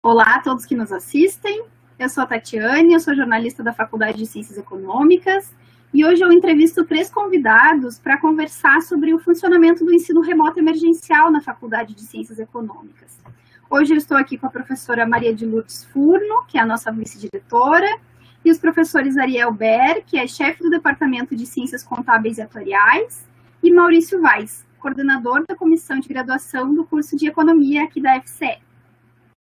Olá a todos que nos assistem, eu sou a Tatiane, eu sou jornalista da Faculdade de Ciências Econômicas e hoje eu entrevisto 3 convidados para conversar sobre o funcionamento do ensino remoto emergencial na Faculdade de Ciências Econômicas. Hoje eu estou aqui com a professora Maria de Lourdes Furno, que é a nossa vice-diretora, e os professores Ariel Ber, que é chefe do Departamento de Ciências Contábeis e Atuariais, e Maurício Vaz, coordenador da Comissão de Graduação do curso de Economia aqui da FCE.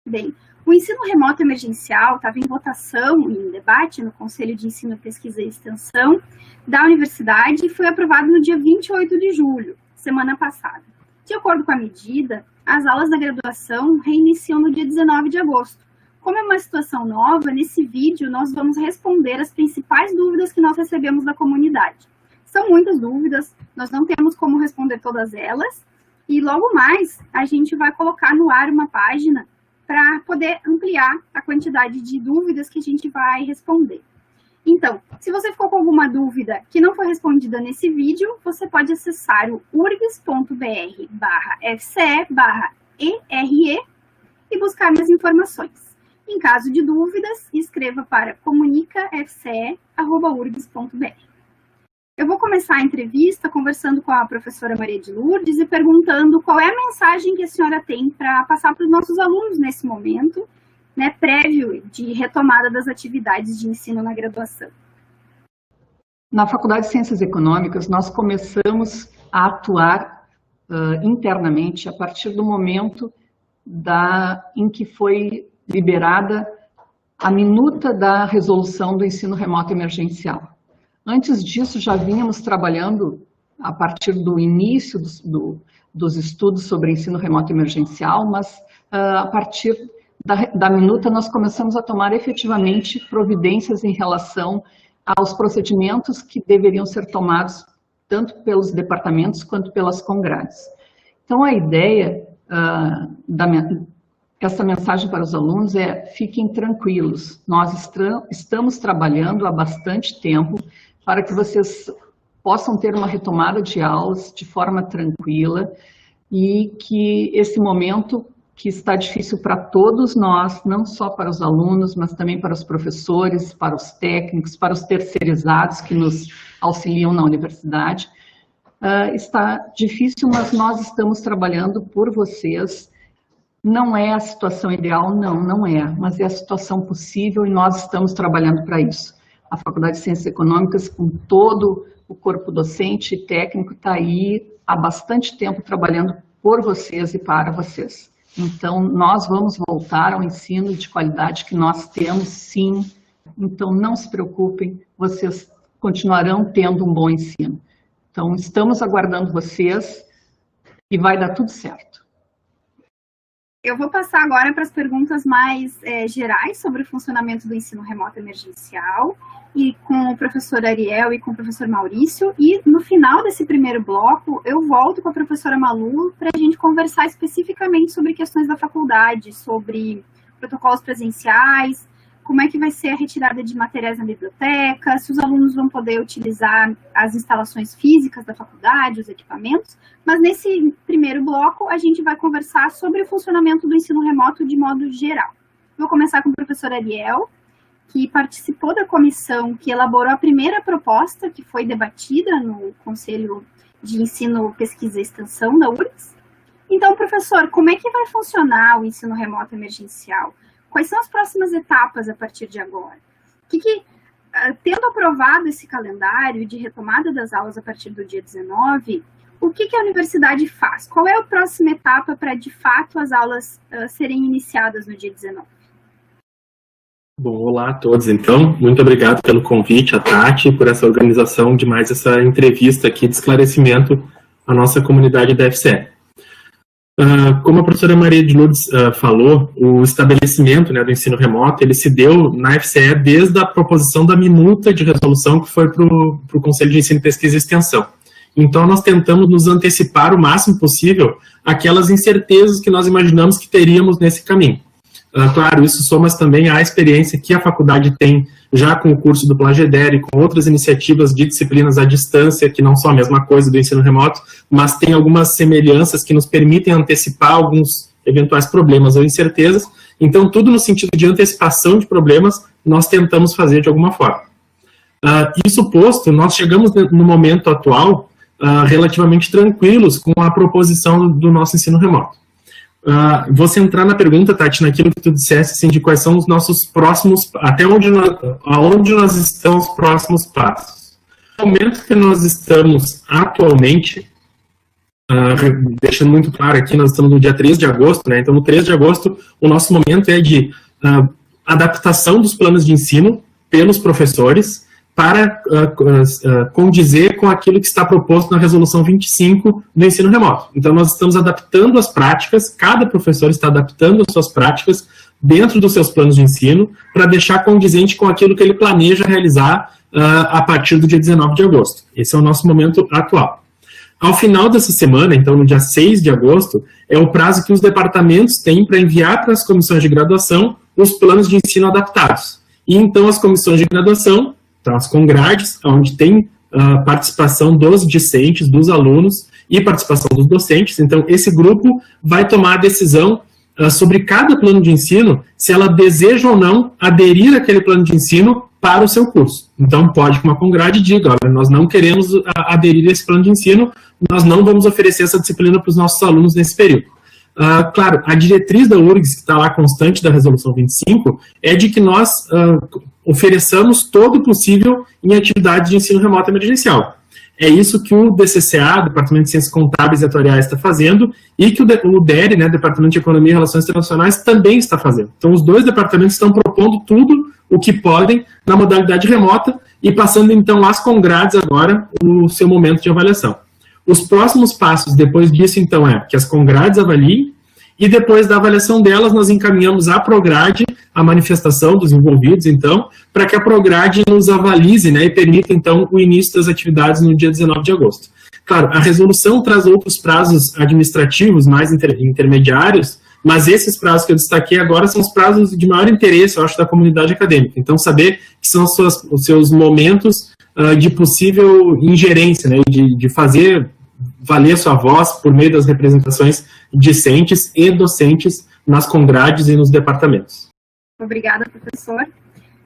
Bem, o ensino remoto emergencial estava em votação, em debate no Conselho de Ensino, Pesquisa e Extensão da Universidade e foi aprovado no dia 28 de julho, semana passada. De acordo com a medida, as aulas da graduação reiniciam no dia 19 de agosto. Como é uma situação nova, nesse vídeo nós vamos responder as principais dúvidas que nós recebemos da comunidade. São muitas dúvidas, nós não temos como responder todas elas e logo mais a gente vai colocar no ar uma página para poder ampliar a quantidade de dúvidas que a gente vai responder. Então, se você ficou com alguma dúvida que não foi respondida nesse vídeo, você pode acessar o urgs.br/fce/ERE e buscar mais informações. Em caso de dúvidas, escreva para comunicafce@urgs.br. Eu vou começar a entrevista conversando com a professora Maria de Lourdes e perguntando qual é a mensagem que a senhora tem para passar para os nossos alunos nesse momento, né, prévio de retomada das atividades de ensino na graduação. Na Faculdade de Ciências Econômicas, nós começamos a atuar internamente a partir do momento em que foi liberada a minuta da resolução do ensino remoto emergencial. Antes disso, já vínhamos trabalhando, a partir do início dos estudos sobre ensino remoto emergencial, mas a partir da minuta nós começamos a tomar efetivamente providências em relação aos procedimentos que deveriam ser tomados tanto pelos departamentos quanto pelas congrades. Então, a ideia essa mensagem para os alunos é: fiquem tranquilos, nós estamos trabalhando há bastante tempo para que vocês possam ter uma retomada de aulas de forma tranquila e que esse momento que está difícil para todos nós, não só para os alunos, mas também para os professores, para os técnicos, para os terceirizados que nos auxiliam na universidade, está difícil, mas nós estamos trabalhando por vocês. Não é a situação ideal, não é, mas é a situação possível e nós estamos trabalhando para isso. A Faculdade de Ciências Econômicas, com todo o corpo docente e técnico, está aí há bastante tempo trabalhando por vocês e para vocês. Então, nós vamos voltar ao ensino de qualidade que nós temos, sim. Então, não se preocupem, vocês continuarão tendo um bom ensino. Então, estamos aguardando vocês e vai dar tudo certo. Eu vou passar agora para as perguntas mais gerais sobre o funcionamento do ensino remoto emergencial, e com o professor Ariel e com o professor Maurício, e no final desse primeiro bloco eu volto com a professora Malu para a gente conversar especificamente sobre questões da faculdade, sobre protocolos presenciais, como é que vai ser a retirada de materiais na biblioteca, se os alunos vão poder utilizar as instalações físicas da faculdade, os equipamentos, mas nesse primeiro bloco a gente vai conversar sobre o funcionamento do ensino remoto de modo geral. Vou começar com o professor Ariel, que participou da comissão que elaborou a primeira proposta que foi debatida no Conselho de Ensino, Pesquisa e Extensão da URGS. Então, professor, como é que vai funcionar o ensino remoto emergencial? Quais são as próximas etapas a partir de agora? Tendo aprovado esse calendário de retomada das aulas a partir do dia 19, o que a universidade faz? Qual é a próxima etapa para, de fato, as aulas serem iniciadas no dia 19? Bom, olá a todos, então. Muito obrigado pelo convite, a Tati, por essa organização de mais essa entrevista aqui de esclarecimento à nossa comunidade da FCE. Como a professora Maria de Lourdes falou, o estabelecimento, né, do ensino remoto, ele se deu na FCE desde a proposição da minuta de resolução que foi para o Conselho de Ensino, Pesquisa e Extensão. Então, nós tentamos nos antecipar o máximo possível aquelas incertezas que nós imaginamos que teríamos nesse caminho. Claro, isso soma também à experiência que a faculdade tem já com o curso do Plagedere e com outras iniciativas de disciplinas à distância, que não são a mesma coisa do ensino remoto, mas tem algumas semelhanças que nos permitem antecipar alguns eventuais problemas ou incertezas. Então, tudo no sentido de antecipação de problemas, nós tentamos fazer de alguma forma. Isso posto, nós chegamos no momento atual relativamente tranquilos com a proposição do nosso ensino remoto. Vou centrar na pergunta, Tati, naquilo que tu disseste, assim, de quais são os nossos próximos, aonde nós estamos próximos passos. No momento que nós estamos atualmente, deixando muito claro aqui, nós estamos no dia 3 de agosto, né? Então, no 3 de agosto, o nosso momento é de adaptação dos planos de ensino pelos professores para condizer com aquilo que está proposto na Resolução 25 do ensino remoto. Então, nós estamos adaptando as práticas, cada professor está adaptando as suas práticas dentro dos seus planos de ensino para deixar condizente com aquilo que ele planeja realizar a partir do dia 19 de agosto. Esse é o nosso momento atual. Ao final dessa semana, então no dia 6 de agosto, é o prazo que os departamentos têm para enviar para as comissões de graduação os planos de ensino adaptados. E então as comissões de graduação, então as congrades, onde tem participação dos discentes, dos alunos e participação dos docentes, então esse grupo vai tomar a decisão sobre cada plano de ensino, se ela deseja ou não aderir àquele plano de ensino para o seu curso. Então, pode que uma congrade diga, olha, nós não queremos aderir a esse plano de ensino, nós não vamos oferecer essa disciplina para os nossos alunos nesse período. Claro, a diretriz da URGS, que está lá constante da Resolução 25, é de que nós ofereçamos todo o possível em atividades de ensino remoto emergencial. É isso que o DCCA, Departamento de Ciências Contábeis e Atuariais, está fazendo, e que o DERE, né, Departamento de Economia e Relações Internacionais, também está fazendo. Então, os dois departamentos estão propondo tudo o que podem na modalidade remota e passando, então, às congrades agora o seu momento de avaliação. Os próximos passos depois disso, então, é que as congrades avaliem, e depois da avaliação delas, nós encaminhamos à Prograde a manifestação dos envolvidos, então, para que a Prograde nos avalize, né, e permita, então, o início das atividades no dia 19 de agosto. Claro, a resolução traz outros prazos administrativos mais intermediários, mas esses prazos que eu destaquei agora são os prazos de maior interesse, eu acho, da comunidade acadêmica. Então, saber que são os seus momentos de possível ingerência, né, de fazer valer a sua voz por meio das representações discentes e docentes nas congrades e nos departamentos. Obrigada, professor.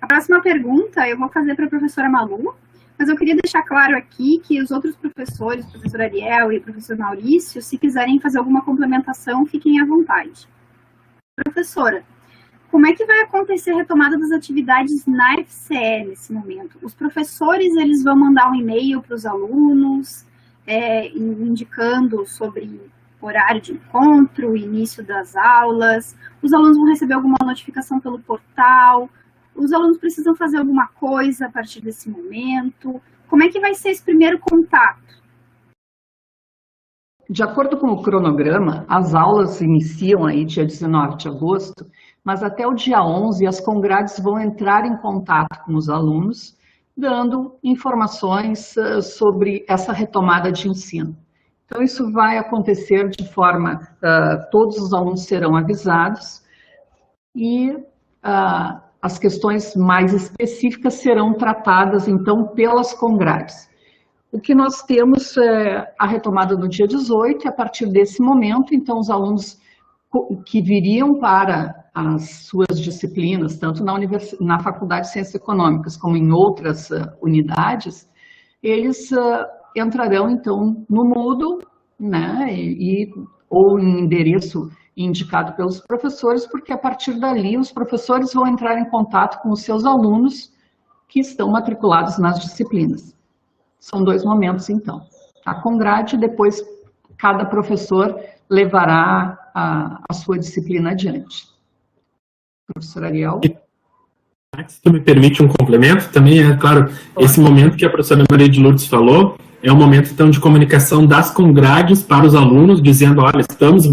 A próxima pergunta eu vou fazer para a professora Malu, mas eu queria deixar claro aqui que os outros professores, o professor Ariel e o professor Maurício, se quiserem fazer alguma complementação, fiquem à vontade. Professora, como é que vai acontecer a retomada das atividades na FCE nesse momento? Os professores, eles vão mandar um e-mail para os alunos, indicando sobre horário de encontro, início das aulas, os alunos vão receber alguma notificação pelo portal, os alunos precisam fazer alguma coisa a partir desse momento, como é que vai ser esse primeiro contato? De acordo com o cronograma, as aulas iniciam aí dia 19 de agosto, mas até o dia 11 as congrades vão entrar em contato com os alunos, dando informações sobre essa retomada de ensino. Então, isso vai acontecer de forma, todos os alunos serão avisados e as questões mais específicas serão tratadas, então, pelas congrades. O que nós temos é a retomada no dia 18, e a partir desse momento, então, os alunos que viriam para as suas disciplinas, tanto na Faculdade de Ciências Econômicas como em outras unidades, eles entrarão, então, no Moodle, né, ou em endereço indicado pelos professores, porque a partir dali os professores vão entrar em contato com os seus alunos que estão matriculados nas disciplinas. São dois momentos, então. A congrade, depois cada professor levará a sua disciplina adiante. Professor Ariel? Se tu me permite um complemento, também é claro, esse momento que a professora Maria de Lourdes falou, é um momento, então, de comunicação das congrades para os alunos, dizendo, olha,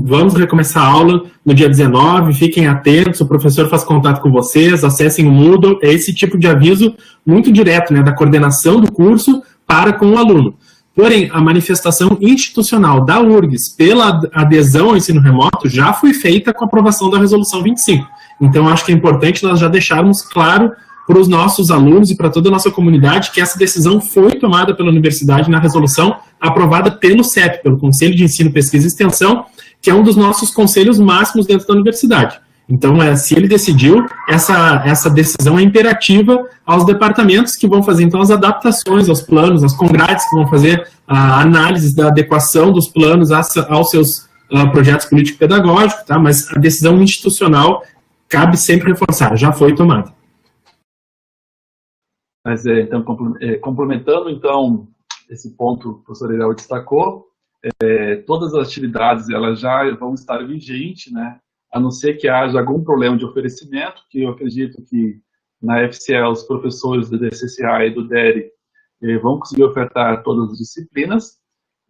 vamos recomeçar a aula no dia 19, fiquem atentos, o professor faz contato com vocês, acessem o Moodle, é esse tipo de aviso muito direto, né, da coordenação do curso para com o aluno. Porém, a manifestação institucional da URGS pela adesão ao ensino remoto já foi feita com a aprovação da Resolução 25. Então, acho que é importante nós já deixarmos claro para os nossos alunos e para toda a nossa comunidade que essa decisão foi tomada pela universidade na resolução aprovada pelo CEP, pelo Conselho de Ensino, Pesquisa e Extensão, que é um dos nossos conselhos máximos dentro da universidade. Então, se ele decidiu, essa decisão é imperativa aos departamentos que vão fazer, então, as adaptações aos planos, às congrades que vão fazer a análise da adequação dos planos aos seus projetos político-pedagógicos, tá? Mas a decisão institucional cabe sempre reforçar, já foi tomada. Mas, então, complementando, então, esse ponto que o professor Eliel destacou, todas as atividades elas já vão estar vigentes, né? A não ser que haja algum problema de oferecimento, que eu acredito que na FCE os professores do DCCA e do DERE vão conseguir ofertar todas as disciplinas.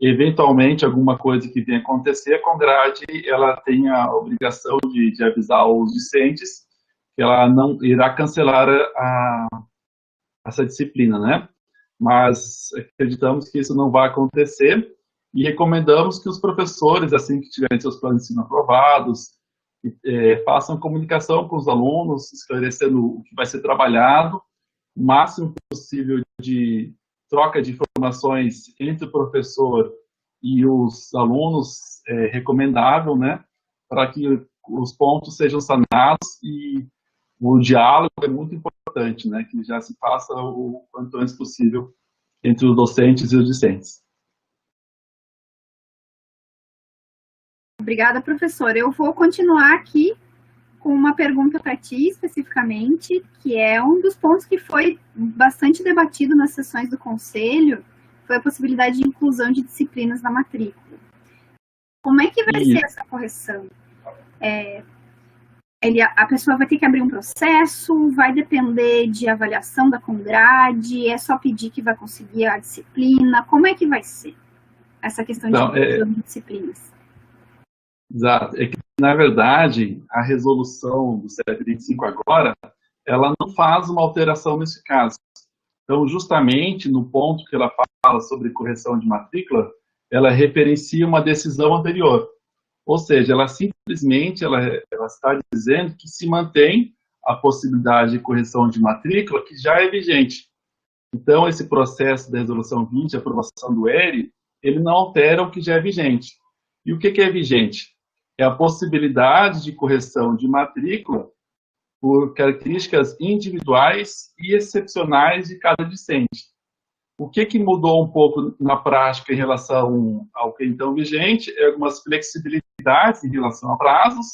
Eventualmente, alguma coisa que venha acontecer, a Congrade ela tem a obrigação de avisar os discentes que ela não irá cancelar essa disciplina, né? Mas acreditamos que isso não vai acontecer e recomendamos que os professores, assim que tiverem seus planos de ensino aprovados, façam comunicação com os alunos, esclarecendo o que vai ser trabalhado, o máximo possível de troca de informações entre o professor e os alunos é recomendável, né, para que os pontos sejam sanados, e o diálogo é muito importante, né, que já se faça o quanto antes possível entre os docentes e os discentes. Obrigada, professor. Eu vou continuar aqui com uma pergunta para ti, especificamente, que é um dos pontos que foi bastante debatido nas sessões do Conselho, foi a possibilidade de inclusão de disciplinas na matrícula. Como é que vai ser essa correção? A pessoa vai ter que abrir um processo, vai depender de avaliação da Congrade, é só pedir que vai conseguir a disciplina? Como é que vai ser essa questão de inclusão de disciplinas? Exato. É que, na verdade, a resolução do CEP 25 agora, ela não faz uma alteração nesse caso. Então, justamente no ponto que ela fala sobre correção de matrícula, ela referencia uma decisão anterior. Ou seja, ela simplesmente ela está dizendo que se mantém a possibilidade de correção de matrícula que já é vigente. Então, esse processo da resolução 20, a aprovação do ERE, ele não altera o que já é vigente. E o que é vigente? É a possibilidade de correção de matrícula por características individuais e excepcionais de cada discente. O que mudou um pouco na prática em relação ao que é então vigente é algumas flexibilidades em relação a prazos,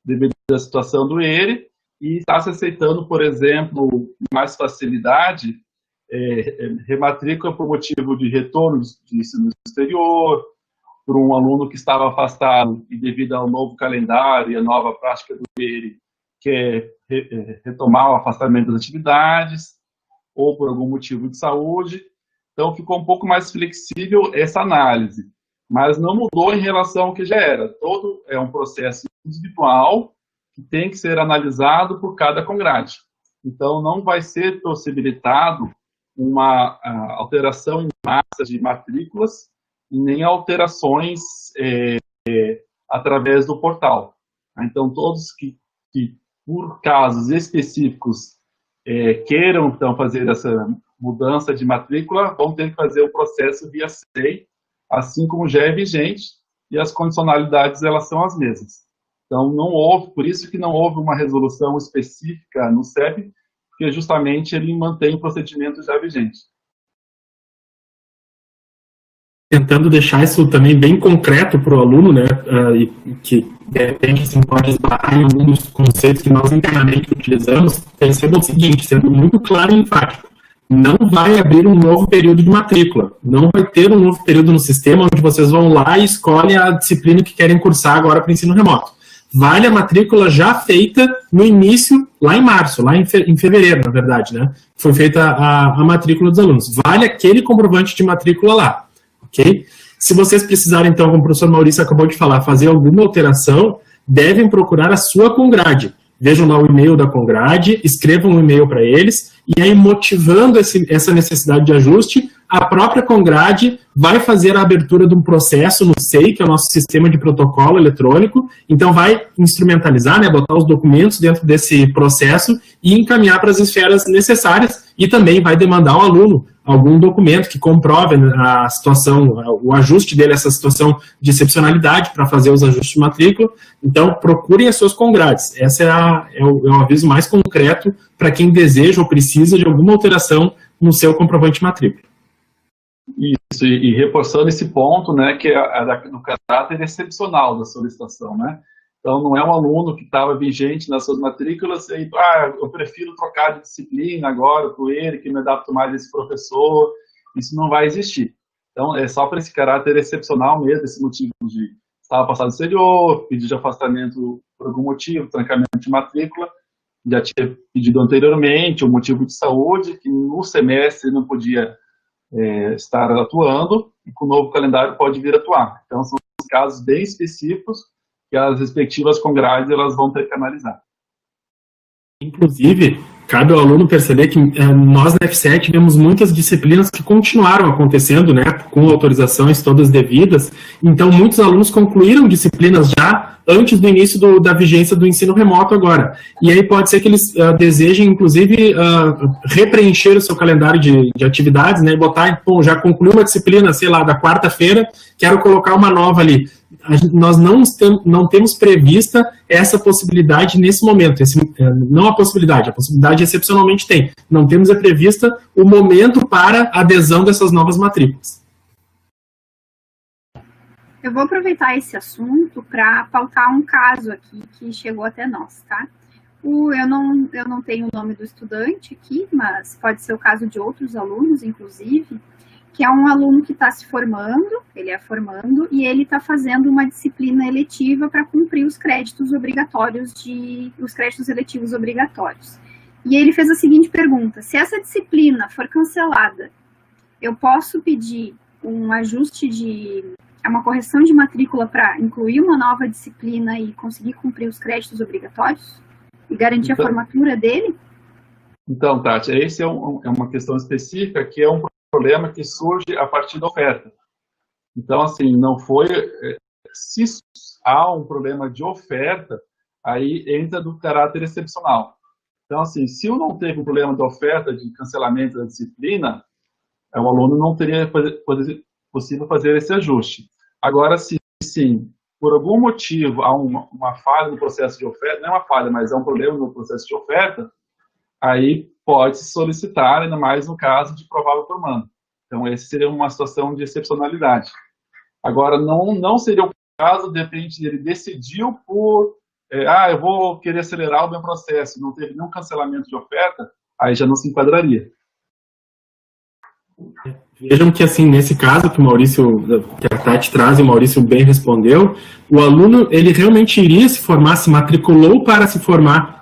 devido à situação do ERE, e está se aceitando, por exemplo, mais facilidade, rematrícula por motivo de retorno de ensino exterior, por um aluno que estava afastado e devido ao novo calendário e a nova prática do ERE, quer retomar o afastamento das atividades, ou por algum motivo de saúde. Então, ficou um pouco mais flexível essa análise, mas não mudou em relação ao que já era. Todo é um processo individual que tem que ser analisado por cada Congrade. Então, não vai ser possibilitado uma alteração em massa de matrículas, nem alterações através do portal. Então, todos que por casos específicos, queiram, então, fazer essa mudança de matrícula, vão ter que fazer o processo via SEI, assim como já é vigente, e as condicionalidades, elas são as mesmas. Então, não houve, por isso que não houve uma resolução específica no CEP, porque justamente ele mantém o procedimento já vigente. Tentando deixar isso também bem concreto para o aluno, né, que de repente assim, pode esbarrar em alguns conceitos que nós internamente utilizamos, perceba o seguinte, sendo muito claro e enfático: não vai abrir um novo período de matrícula, não vai ter um novo período no sistema onde vocês vão lá e escolhem a disciplina que querem cursar agora para o ensino remoto. Vale a matrícula já feita no início, lá em março, lá em fevereiro, na verdade, né, foi feita a matrícula dos alunos. Vale aquele comprovante de matrícula lá. Okay? Se vocês precisarem, então, como o professor Maurício acabou de falar, fazer alguma alteração, devem procurar a sua Congrade. Vejam lá o e-mail da Congrade, escrevam um e-mail para eles, e aí, motivando essa necessidade de ajuste, a própria Congrade vai fazer a abertura de um processo no SEI, que é o nosso sistema de protocolo eletrônico, então vai instrumentalizar, né, botar os documentos dentro desse processo e encaminhar para as esferas necessárias, e também vai demandar ao aluno algum documento que comprove a situação, o ajuste dele, essa situação de excepcionalidade para fazer os ajustes de matrícula. Então, procurem as suas congrades. Esse é o aviso mais concreto para quem deseja ou precisa de alguma alteração no seu comprovante de matrícula. Isso, e reforçando esse ponto, né, que é do caráter excepcional da solicitação, né? Então, não é um aluno que estava vigente nas suas matrículas e, eu prefiro trocar de disciplina agora com ele, que me adapto mais a esse professor. Isso não vai existir. Então, é só para esse caráter excepcional mesmo, esse motivo de estava passado no exterior, pedido de afastamento por algum motivo, trancamento de matrícula, já tinha pedido anteriormente, um motivo de saúde, que no semestre não podia estar atuando, e com o novo calendário pode vir atuar. Então, são casos bem específicos que as respectivas congrades elas vão ter que analisar. Inclusive, cabe ao aluno perceber que nós na F7 tivemos muitas disciplinas que continuaram acontecendo, né, com autorizações todas devidas. Então, muitos alunos concluíram disciplinas já antes do início da vigência do ensino remoto agora. E aí pode ser que eles desejem, inclusive, repreencher o seu calendário de atividades, né, e botar, já concluí uma disciplina, sei lá, da quarta-feira, quero colocar uma nova ali. Nós não temos prevista essa possibilidade nesse momento. Não a possibilidade excepcionalmente tem. Não temos prevista o momento para adesão dessas novas matrículas. Eu vou aproveitar esse assunto para pautar um caso aqui que chegou até nós, tá? Eu não tenho o nome do estudante aqui, mas pode ser o caso de outros alunos, inclusive, que é um aluno que está se formando, ele é formando, e ele está fazendo uma disciplina eletiva para cumprir os créditos obrigatórios, os créditos eletivos obrigatórios. E ele fez a seguinte pergunta: se essa disciplina for cancelada, eu posso pedir um ajuste uma correção de matrícula para incluir uma nova disciplina e conseguir cumprir os créditos obrigatórios? E garantir a formatura dele? Então, Tati, esse é uma questão específica que é um problema que surge a partir da oferta. Então, assim, não foi... Se há um problema de oferta, aí entra do caráter excepcional. Então, assim, se eu não teve um problema de oferta, de cancelamento da disciplina, o aluno não teria possível fazer esse ajuste. Agora, se sim, por algum motivo há uma falha no processo de oferta, não é uma falha, mas é um problema no processo de oferta, aí pode-se solicitar, ainda mais no caso de provável formando. Então, esse seria uma situação de excepcionalidade. Agora, não seria o caso, de repente, ele decidiu por, eu vou querer acelerar o meu processo, não teve nenhum cancelamento de oferta, aí já não se enquadraria. Vejam que, assim, nesse caso que a Tati traz e o Maurício bem respondeu, o aluno, ele realmente iria se formar, se matriculou para se formar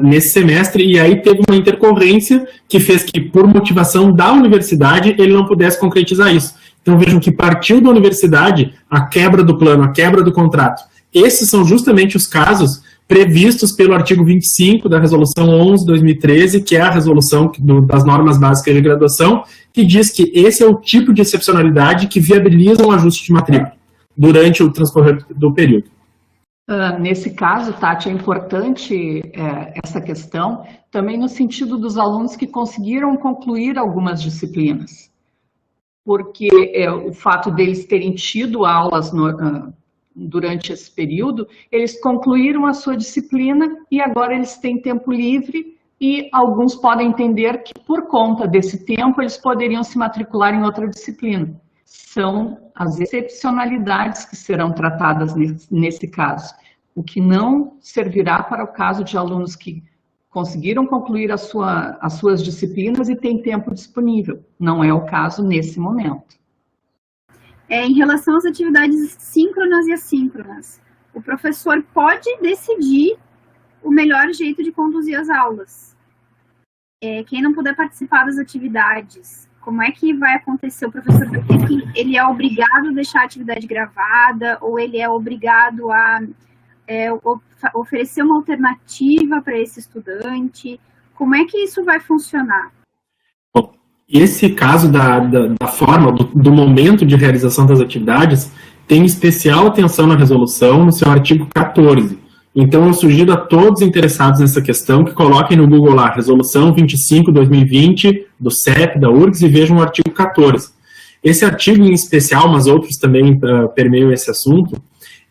nesse semestre, e aí teve uma intercorrência que fez que, por motivação da universidade, ele não pudesse concretizar isso. Então, vejam que partiu da universidade a quebra do plano, a quebra do contrato. Esses são justamente os casos previstos pelo artigo 25 da Resolução 11/2013, que é a resolução das normas básicas de graduação, que diz que esse é o tipo de excepcionalidade que viabiliza um ajuste de matrícula durante o transcorrer do período. Nesse caso, Tati, é importante essa questão também no sentido dos alunos que conseguiram concluir algumas disciplinas, porque o fato deles terem tido aulas durante esse período, eles concluíram a sua disciplina e agora eles têm tempo livre, e alguns podem entender que por conta desse tempo eles poderiam se matricular em outra disciplina. São as excepcionalidades que serão tratadas nesse caso, o que não servirá para o caso de alunos que conseguiram concluir as suas disciplinas e têm tempo disponível. Não é o caso nesse momento. Em relação às atividades síncronas e assíncronas, o professor pode decidir o melhor jeito de conduzir as aulas. Quem não puder participar das atividades, como é que vai acontecer? O professor, ele é obrigado a deixar a atividade gravada, ou ele é obrigado a oferecer uma alternativa para esse estudante? Como é que isso vai funcionar? Bom, esse caso da forma, do momento de realização das atividades, tem especial atenção na resolução, no seu artigo 14, Então, eu sugiro a todos interessados nessa questão que coloquem no Google lá, Resolução 25/2020 do CEP, da URGS, e vejam o artigo 14. Esse artigo em especial, mas outros também permeiam esse assunto,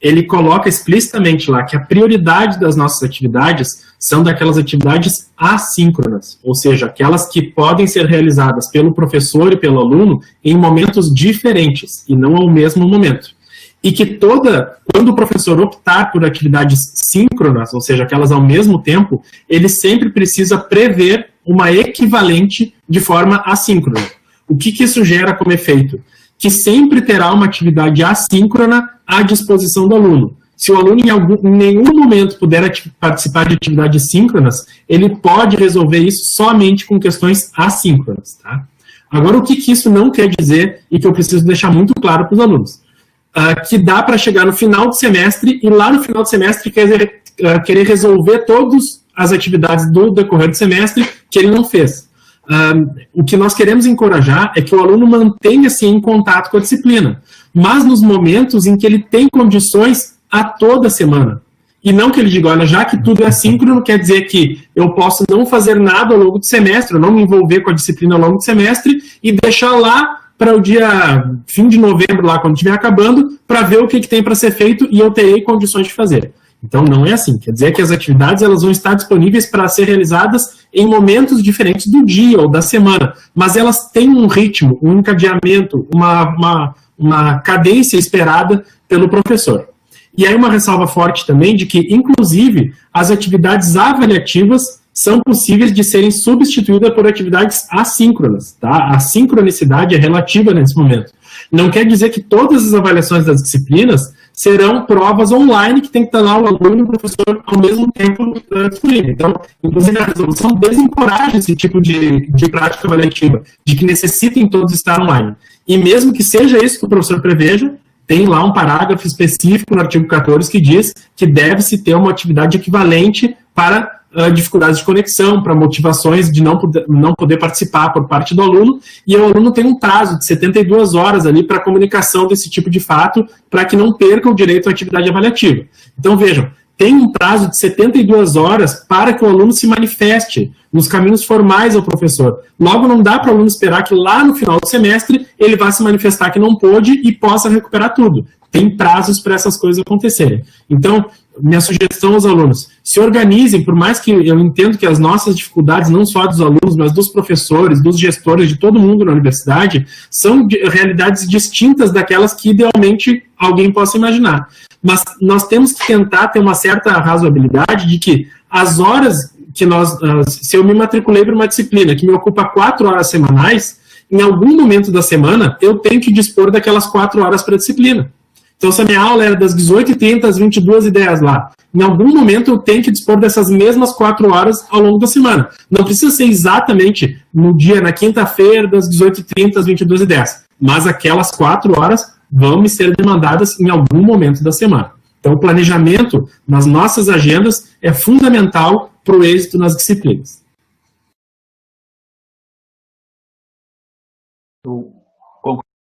ele coloca explicitamente lá que a prioridade das nossas atividades são daquelas atividades assíncronas, ou seja, aquelas que podem ser realizadas pelo professor e pelo aluno em momentos diferentes, e não ao mesmo momento. E que quando o professor optar por atividades síncronas, ou seja, aquelas ao mesmo tempo, ele sempre precisa prever uma equivalente de forma assíncrona. O que isso gera como efeito? Que sempre terá uma atividade assíncrona à disposição do aluno. Se o aluno em nenhum momento puder participar de atividades síncronas, ele pode resolver isso somente com questões assíncronas. Tá? Agora, o que isso não quer dizer e que eu preciso deixar muito claro para os alunos? Que dá para chegar no final do semestre e lá no final do semestre querer resolver todas as atividades do decorrer do semestre que ele não fez. O que nós queremos encorajar é que o aluno mantenha-se em contato com a disciplina, mas nos momentos em que ele tem condições a toda semana. E não que ele diga, olha, já que tudo é assíncrono, quer dizer que eu posso não fazer nada ao longo do semestre, não me envolver com a disciplina ao longo do semestre e deixar lá para o dia fim de novembro, lá quando estiver acabando, para ver o que tem para ser feito e eu terei condições de fazer. Então, não é assim. Quer dizer que as atividades elas vão estar disponíveis para ser realizadas em momentos diferentes do dia ou da semana, mas elas têm um ritmo, um encadeamento, uma cadência esperada pelo professor. E aí uma ressalva forte também de que, inclusive, as atividades avaliativas são possíveis de serem substituídas por atividades assíncronas. Tá? A sincronicidade é relativa nesse momento. Não quer dizer que todas as avaliações das disciplinas serão provas online que tem que estar lá o aluno e o professor ao mesmo tempo disponível. Então, inclusive, a resolução desencoraja esse tipo de prática avaliativa, de que necessitem todos estar online. E mesmo que seja isso que o professor preveja, tem lá um parágrafo específico no artigo 14 que diz que deve-se ter uma atividade equivalente para dificuldades de conexão, para motivações de não poder participar por parte do aluno, e o aluno tem um prazo de 72 horas ali para comunicação desse tipo de fato, para que não perca o direito à atividade avaliativa. Então, vejam, tem um prazo de 72 horas para que o aluno se manifeste nos caminhos formais ao professor. Logo, não dá para o aluno esperar que lá no final do semestre ele vá se manifestar que não pôde e possa recuperar tudo. Tem prazos para essas coisas acontecerem. Então, minha sugestão aos alunos, se organizem, por mais que eu entendo que as nossas dificuldades, não só dos alunos, mas dos professores, dos gestores, de todo mundo na universidade, são realidades distintas daquelas que idealmente alguém possa imaginar. Mas nós temos que tentar ter uma certa razoabilidade de que as horas que se eu me matriculei para uma disciplina que me ocupa 4 horas semanais, em algum momento da semana eu tenho que dispor daquelas 4 horas para a disciplina. Então, se a minha aula era das 18h30 às 22h10 lá, em algum momento eu tenho que dispor dessas mesmas 4 horas ao longo da semana. Não precisa ser exatamente no dia, na quinta-feira, das 18h30 às 22h10, mas aquelas 4 horas vão me ser demandadas em algum momento da semana. Então, o planejamento nas nossas agendas é fundamental para o êxito nas disciplinas.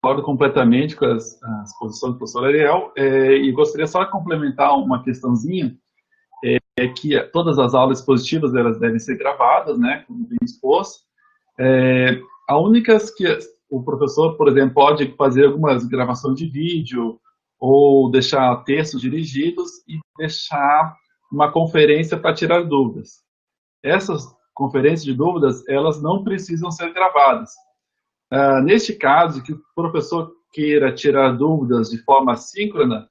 Concordo completamente com as posições do professor Ariel, e gostaria só de complementar uma questãozinha, que todas as aulas expositivas elas devem ser gravadas, né, como bem exposto. A única que o professor, por exemplo, pode fazer algumas gravações de vídeo ou deixar textos dirigidos e deixar uma conferência para tirar dúvidas. Essas conferências de dúvidas, elas não precisam ser gravadas. Neste caso, que o professor queira tirar dúvidas de forma síncrona,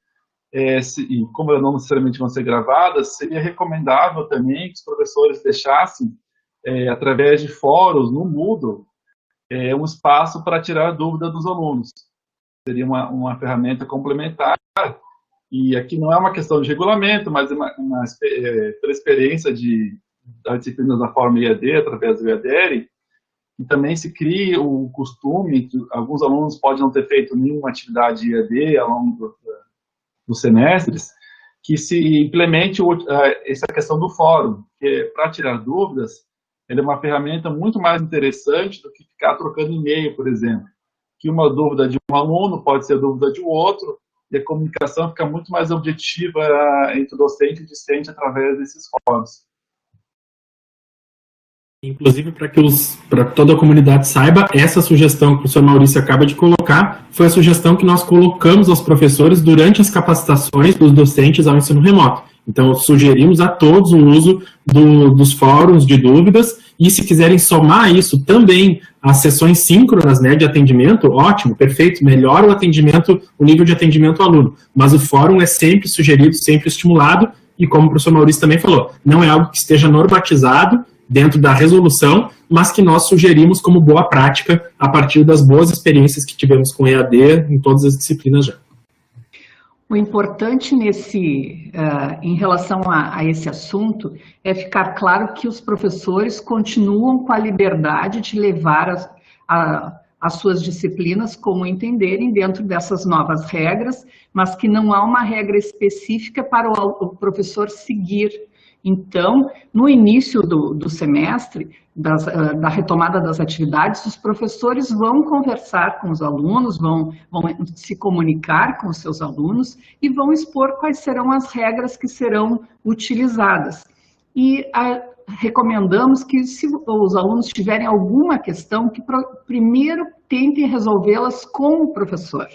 e como elas não necessariamente vão ser gravadas, seria recomendável também que os professores deixassem, através de fóruns no Moodle, um espaço para tirar dúvida dos alunos. Seria uma ferramenta complementar, e aqui não é uma questão de regulamento, mas pela experiência da disciplina da forma IAD, através do IADERE, e também se cria o costume, que alguns alunos podem não ter feito nenhuma atividade IAD ao longo dos semestres, que se implemente essa questão do fórum, que para tirar dúvidas, ele é uma ferramenta muito mais interessante do que ficar trocando e-mail, por exemplo. Que uma dúvida de um aluno pode ser dúvida de um outro, e a comunicação fica muito mais objetiva entre o docente e o discente através desses fóruns. Inclusive, para toda a comunidade saiba, essa sugestão que o professor Maurício acaba de colocar foi a sugestão que nós colocamos aos professores durante as capacitações dos docentes ao ensino remoto. Então, sugerimos a todos o uso dos fóruns de dúvidas, e se quiserem somar isso também às sessões síncronas, né, de atendimento, ótimo, perfeito, melhora o atendimento, o nível de atendimento ao aluno. Mas o fórum é sempre sugerido, sempre estimulado, e como o professor Maurício também falou, não é algo que esteja normatizado dentro da resolução, mas que nós sugerimos como boa prática a partir das boas experiências que tivemos com EAD em todas as disciplinas já. O importante em relação a esse assunto é ficar claro que os professores continuam com a liberdade de levar as suas disciplinas como entenderem dentro dessas novas regras, mas que não há uma regra específica para o professor seguir. Então, no início do semestre, da retomada das atividades, os professores vão conversar com os alunos, vão se comunicar com os seus alunos e vão expor quais serão as regras que serão utilizadas. E recomendamos que, se os alunos tiverem alguma questão, que primeiro tentem resolvê-las com o professor,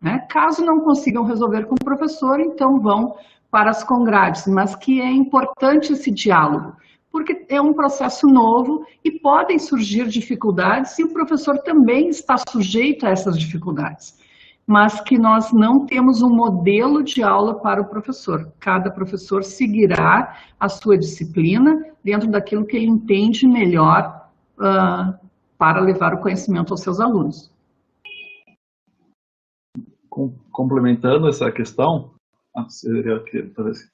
né? Caso não consigam resolver com o professor, então vão para as congrades, mas que é importante esse diálogo, porque é um processo novo e podem surgir dificuldades, e o professor também está sujeito a essas dificuldades, mas que nós não temos um modelo de aula para o professor. Cada professor seguirá a sua disciplina dentro daquilo que ele entende melhor para levar o conhecimento aos seus alunos. Complementando essa questão, eu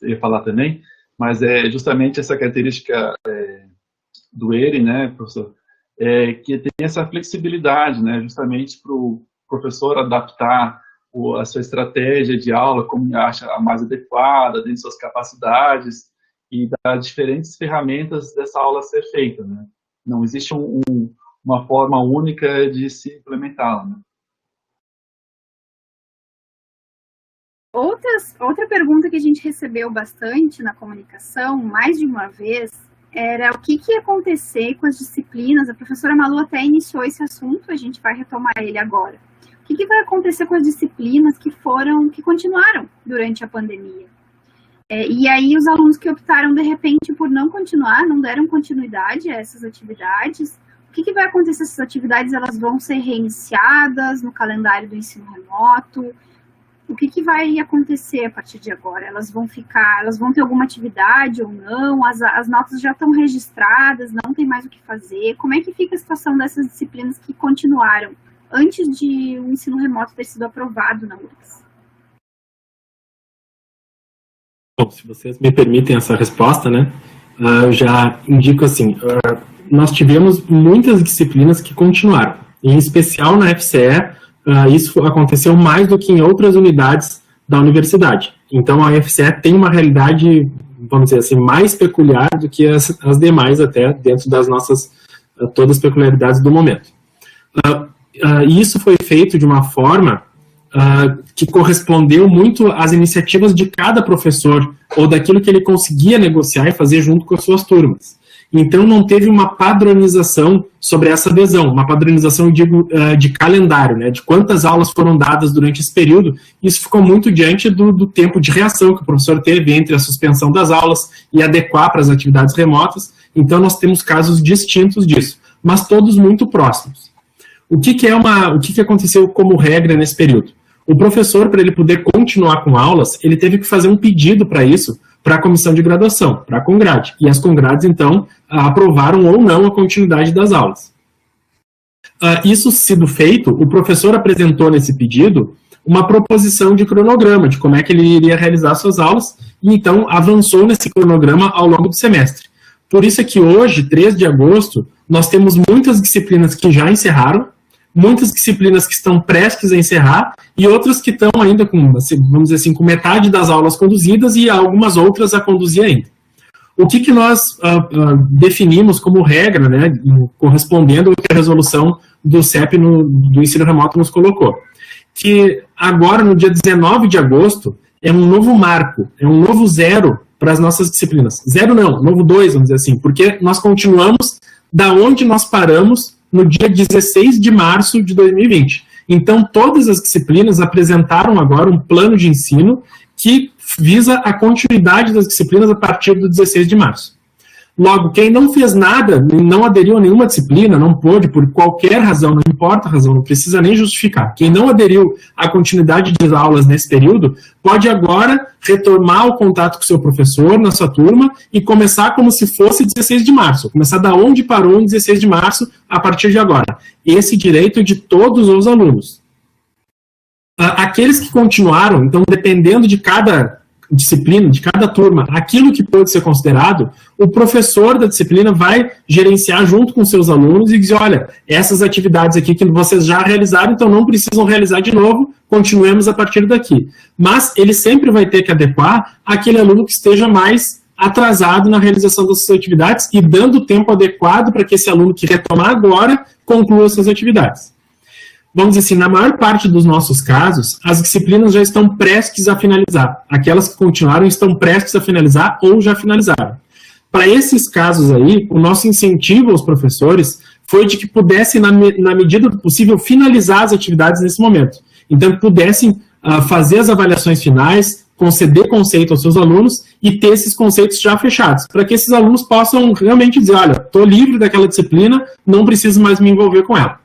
ia falar também, mas é justamente essa característica do ERE, né, professor, que tem essa flexibilidade, né, justamente para o professor adaptar a sua estratégia de aula, como acha a mais adequada, dentro de suas capacidades, e dar diferentes ferramentas dessa aula ser feita, né. Não existe uma forma única de se implementá-la, né. Outra pergunta que a gente recebeu bastante na comunicação, mais de uma vez, era o que ia acontecer com as disciplinas. A professora Malu até iniciou esse assunto, a gente vai retomar ele agora. O que vai acontecer com as disciplinas que continuaram durante a pandemia? E aí os alunos que optaram, de repente, por não continuar, não deram continuidade a essas atividades, o que vai acontecer? Essas atividades, elas vão ser reiniciadas no calendário do ensino remoto? O que vai acontecer a partir de agora? Elas vão ter alguma atividade ou não? As notas já estão registradas, não tem mais o que fazer? Como é que fica a situação dessas disciplinas que continuaram antes de o ensino remoto ter sido aprovado na URGS? Bom, se vocês me permitem essa resposta, né, eu já indico assim, nós tivemos muitas disciplinas que continuaram, em especial na FCE. Isso aconteceu mais do que em outras unidades da universidade. Então, a FCE tem uma realidade, vamos dizer assim, mais peculiar do que as demais, até dentro das nossas, todas as peculiaridades do momento. Isso foi feito de uma forma que correspondeu muito às iniciativas de cada professor, ou daquilo que ele conseguia negociar e fazer junto com as suas turmas. Então, não teve uma padronização sobre essa adesão, uma padronização, digo, de calendário, né, de quantas aulas foram dadas durante esse período. Isso ficou muito diante do tempo de reação que o professor teve entre a suspensão das aulas e adequar para as atividades remotas. Então, nós temos casos distintos disso, mas todos muito próximos. O que aconteceu como regra nesse período? O professor, para ele poder continuar com aulas, ele teve que fazer um pedido para isso, para a comissão de graduação, para a Congrade. E as Congrades, então, aprovaram ou não a continuidade das aulas. Isso sendo feito, o professor apresentou nesse pedido uma proposição de cronograma, de como é que ele iria realizar suas aulas, e então avançou nesse cronograma ao longo do semestre. Por isso é que hoje, 3 de agosto, nós temos muitas disciplinas que já encerraram, muitas disciplinas que estão prestes a encerrar e outras que estão ainda com, vamos dizer assim, com metade das aulas conduzidas e algumas outras a conduzir ainda. O que nós definimos como regra, né, correspondendo ao que a resolução do CEP do ensino remoto nos colocou? que agora, no dia 19 de agosto, é um novo marco, é um novo zero para as nossas disciplinas. Zero não, novo 2, vamos dizer assim, porque nós continuamos da onde nós paramos no dia 16 de março de 2020. Então, todas as disciplinas apresentaram agora um plano de ensino que visa a continuidade das disciplinas a partir do 16 de março. Logo, quem não fez nada, não aderiu a nenhuma disciplina, não pôde, por qualquer razão, não importa a razão, não precisa nem justificar. Quem não aderiu à continuidade de aulas nesse período, pode agora retomar o contato com o seu professor na sua turma e começar como se fosse 16 de março. Começar da onde parou em 16 de março a partir de agora. Esse direito é de todos os alunos. Aqueles que continuaram, então, dependendo de cada disciplina, de cada turma, aquilo que pode ser considerado, o professor da disciplina vai gerenciar junto com seus alunos e dizer, olha, essas atividades aqui que vocês já realizaram, então não precisam realizar de novo, continuemos a partir daqui. Mas ele sempre vai ter que adequar aquele aluno que esteja mais atrasado na realização das suas atividades e dando o tempo adequado para que esse aluno que retomar agora conclua suas atividades. Vamos dizer assim, na maior parte dos nossos casos, as disciplinas já estão prestes a finalizar. Aquelas que continuaram estão prestes a finalizar ou já finalizaram. Para esses casos aí, o nosso incentivo aos professores foi de que pudessem, na medida do possível, finalizar as atividades nesse momento. Então, que pudessem fazer as avaliações finais, conceder conceito aos seus alunos e ter esses conceitos já fechados, para que esses alunos possam realmente dizer, olha, estou livre daquela disciplina, não preciso mais me envolver com ela.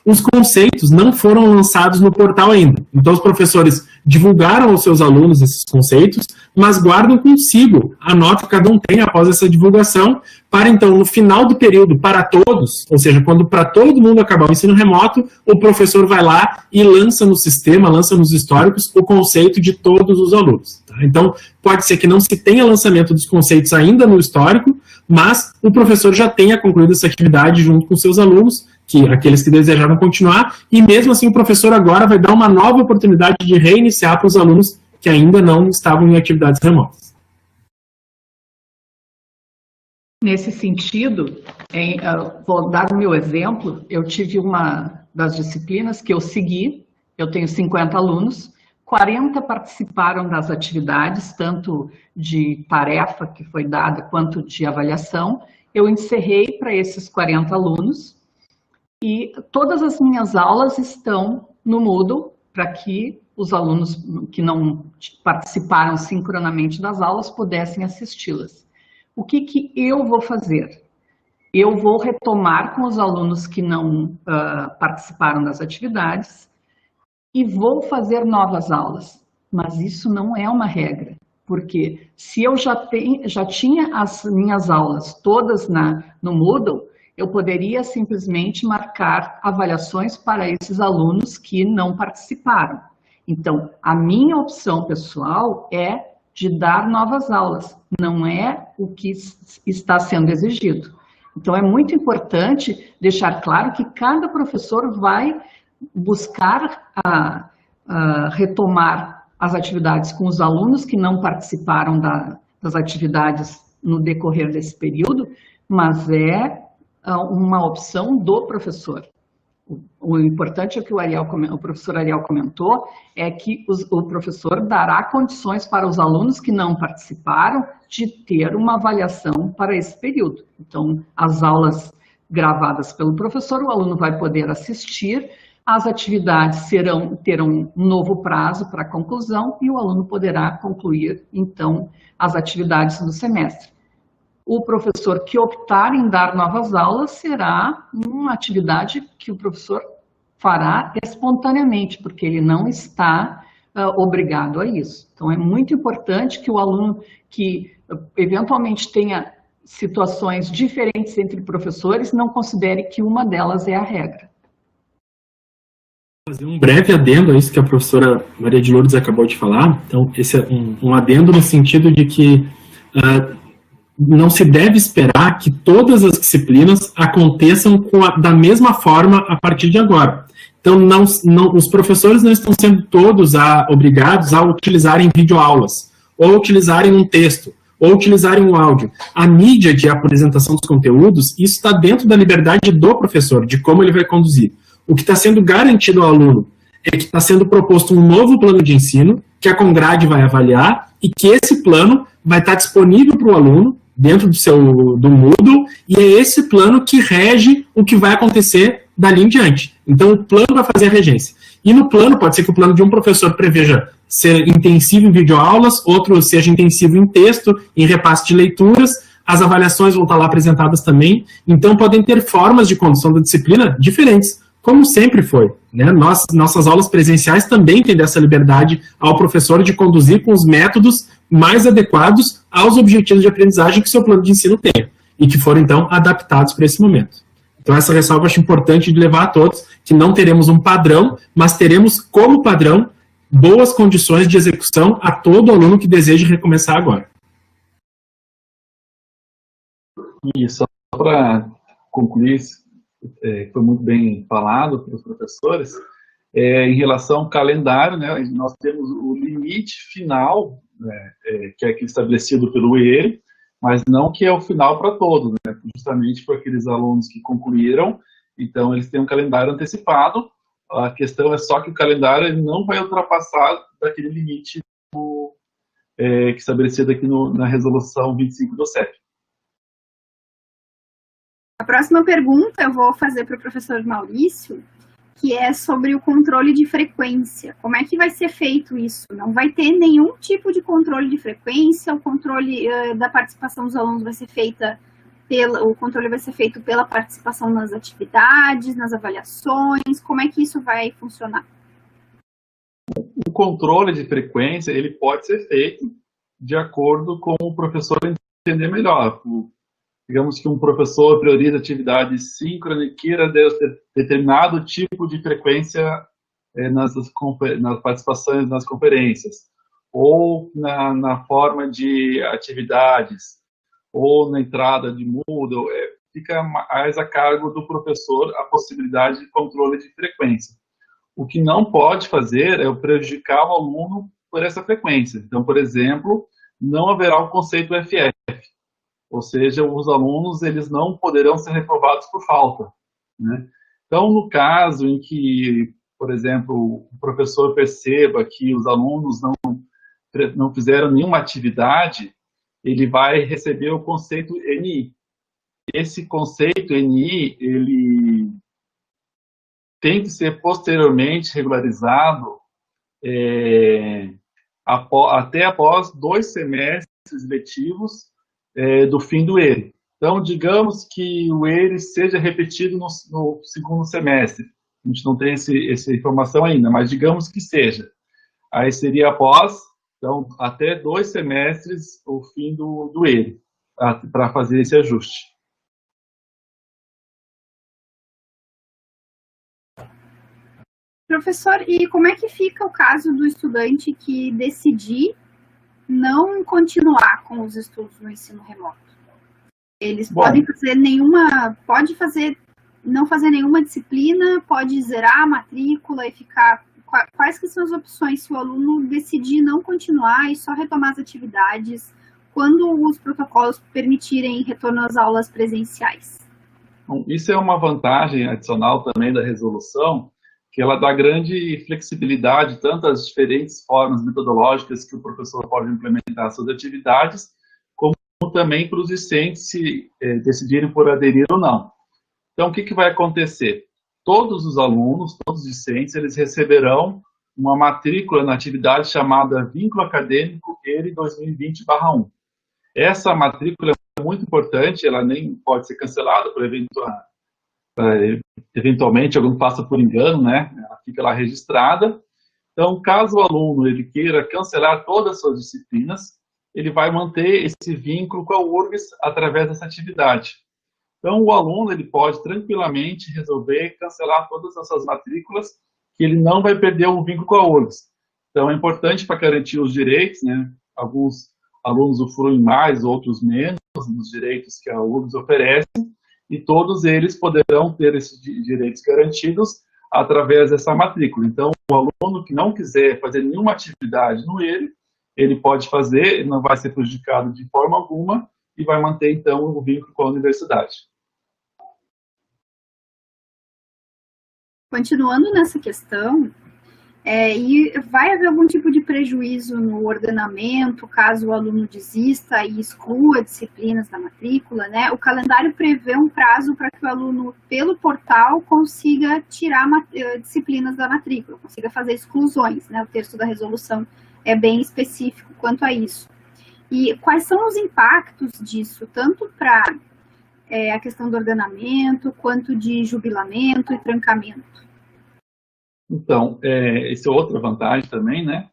Os conceitos não foram lançados no portal ainda. Então, os professores divulgaram aos seus alunos esses conceitos, mas guardam consigo a nota que cada um tem após essa divulgação, para então, no final do período, para todos, ou seja, quando para todo mundo acabar o ensino remoto, o professor vai lá e lança no sistema, lança nos históricos, o conceito de todos os alunos. Tá? Então, pode ser que não se tenha lançamento dos conceitos ainda no histórico, mas o professor já tenha concluído essa atividade junto com seus alunos, aqueles que desejaram continuar, e mesmo assim o professor agora vai dar uma nova oportunidade de reiniciar para os alunos que ainda não estavam em atividades remotas. Nesse sentido, vou dar o meu exemplo, eu tive uma das disciplinas que eu segui, eu tenho 50 alunos, 40 participaram das atividades, tanto de tarefa que foi dada, quanto de avaliação. Eu encerrei para esses 40 alunos, e todas as minhas aulas estão no Moodle, para que os alunos que não participaram sincronamente das aulas pudessem assisti-las. O que eu vou fazer? Eu vou retomar com os alunos que não participaram das atividades e vou fazer novas aulas. Mas isso não é uma regra, porque se eu já tinha as minhas aulas todas no Moodle, eu poderia simplesmente marcar avaliações para esses alunos que não participaram. Então, a minha opção pessoal é de dar novas aulas, não é o que está sendo exigido. Então, é muito importante deixar claro que cada professor vai buscar retomar as atividades com os alunos que não participaram das atividades no decorrer desse período, mas é uma opção do professor. O importante é que o professor Ariel comentou, é que o professor dará condições para os alunos que não participaram de ter uma avaliação para esse período. Então, as aulas gravadas pelo professor, o aluno vai poder assistir, as atividades terão um novo prazo para conclusão e o aluno poderá concluir, então, as atividades do semestre. O professor que optar em dar novas aulas será uma atividade que o professor fará espontaneamente, porque ele não está obrigado a isso. Então, é muito importante que o aluno que eventualmente tenha situações diferentes entre professores não considere que uma delas é a regra. Fazer um breve adendo a isso que a professora Maria de Lourdes acabou de falar. Então, esse é um adendo no sentido de que não se deve esperar que todas as disciplinas aconteçam da mesma forma a partir de agora. Então, os professores não estão sendo todos obrigados a utilizarem videoaulas, ou utilizarem um texto, ou utilizarem um áudio. A mídia de apresentação dos conteúdos, isso está dentro da liberdade do professor, de como ele vai conduzir. O que está sendo garantido ao aluno é que está sendo proposto um novo plano de ensino, que a Congrade vai avaliar, e que esse plano vai estar disponível para o aluno, dentro do Moodle, e é esse plano que rege o que vai acontecer dali em diante. Então, o plano vai fazer a regência. E no plano, pode ser que o plano de um professor preveja ser intensivo em videoaulas, outro seja intensivo em texto, em repasse de leituras, as avaliações vão estar lá apresentadas também, então podem ter formas de condução da disciplina diferentes, como sempre foi, né? Nossas aulas presenciais também têm dessa liberdade ao professor de conduzir com os métodos mais adequados aos objetivos de aprendizagem que o seu plano de ensino tenha, e que foram, então, adaptados para esse momento. Então, essa ressalva eu acho importante de levar a todos, que não teremos um padrão, mas teremos como padrão boas condições de execução a todo aluno que deseje recomeçar agora. E só para concluir, foi muito bem falado pelos professores, em relação ao calendário, né, nós temos o limite final, né, que é aquele estabelecido pelo ERE, mas não que é o final para todos, né, justamente para aqueles alunos que concluíram, então eles têm um calendário antecipado, a questão é só que o calendário ele não vai ultrapassar daquele limite que é estabelecido aqui na resolução 25 do CEP. A próxima pergunta eu vou fazer para o professor Maurício, que é sobre o controle de frequência. Como é que vai ser feito isso? Não vai ter nenhum tipo de controle de frequência, o controle da participação dos alunos vai ser feita o controle vai ser feito pela participação nas atividades, nas avaliações, como é que isso vai funcionar? O controle de frequência, ele pode ser feito de acordo com o professor entender melhor. Digamos que um professor prioriza atividade síncrona e queira determinado tipo de frequência nas participações nas conferências, ou na forma de atividades, ou na entrada de Moodle, fica mais a cargo do professor a possibilidade de controle de frequência. O que não pode fazer é prejudicar o aluno por essa frequência. Então, por exemplo, não haverá o conceito FF. Ou seja, os alunos eles não poderão ser reprovados por falta, né? Então, no caso em que, por exemplo, o professor perceba que os alunos não fizeram nenhuma atividade, ele vai receber o conceito NI. Esse conceito NI, ele tem que ser posteriormente regularizado até após 2 semestres letivos do fim do ERE. Então, digamos que o ERE seja repetido no segundo semestre. A gente não tem essa informação ainda, mas digamos que seja. Aí seria após, então, até 2 semestres o fim do ERE, para fazer esse ajuste. Professor, e como é que fica o caso do estudante que decidir não continuar com os estudos no ensino remoto? Eles podem fazer não fazer nenhuma disciplina, pode zerar a matrícula e ficar... Quais que são as opções se o aluno decidir não continuar e só retomar as atividades quando os protocolos permitirem retorno às aulas presenciais? Bom, isso é uma vantagem adicional também da resolução, que ela dá grande flexibilidade, tanto às diferentes formas metodológicas que o professor pode implementar suas atividades, como também para os discentes se decidirem por aderir ou não. Então, o que vai acontecer? Todos os alunos, todos os discentes, eles receberão uma matrícula na atividade chamada Vínculo Acadêmico ERE 2020/1. Essa matrícula é muito importante, ela nem pode ser cancelada por eventualmente alguém passa por engano, né? Ela fica lá registrada. Então, caso o aluno ele queira cancelar todas as suas disciplinas, ele vai manter esse vínculo com a URGS através dessa atividade. Então, o aluno ele pode tranquilamente resolver cancelar todas essas matrículas, que ele não vai perder o vínculo com a URGS. Então, é importante para garantir os direitos, né? Alguns alunos usufruem mais, outros menos, dos direitos que a URGS oferece, e todos eles poderão ter esses direitos garantidos através dessa matrícula. Então, o aluno que não quiser fazer nenhuma atividade no ERE, ele pode fazer, ele não vai ser prejudicado de forma alguma e vai manter, então, o vínculo com a universidade. Continuando nessa questão, E vai haver algum tipo de prejuízo no ordenamento, caso o aluno desista e exclua disciplinas da matrícula, né? O calendário prevê um prazo para que o aluno, pelo portal, consiga tirar disciplinas da matrícula, consiga fazer exclusões, né? O texto da resolução é bem específico quanto a isso. E quais são os impactos disso, tanto para a questão do ordenamento, quanto de jubilamento e trancamento? Então, essa é outra vantagem também, né?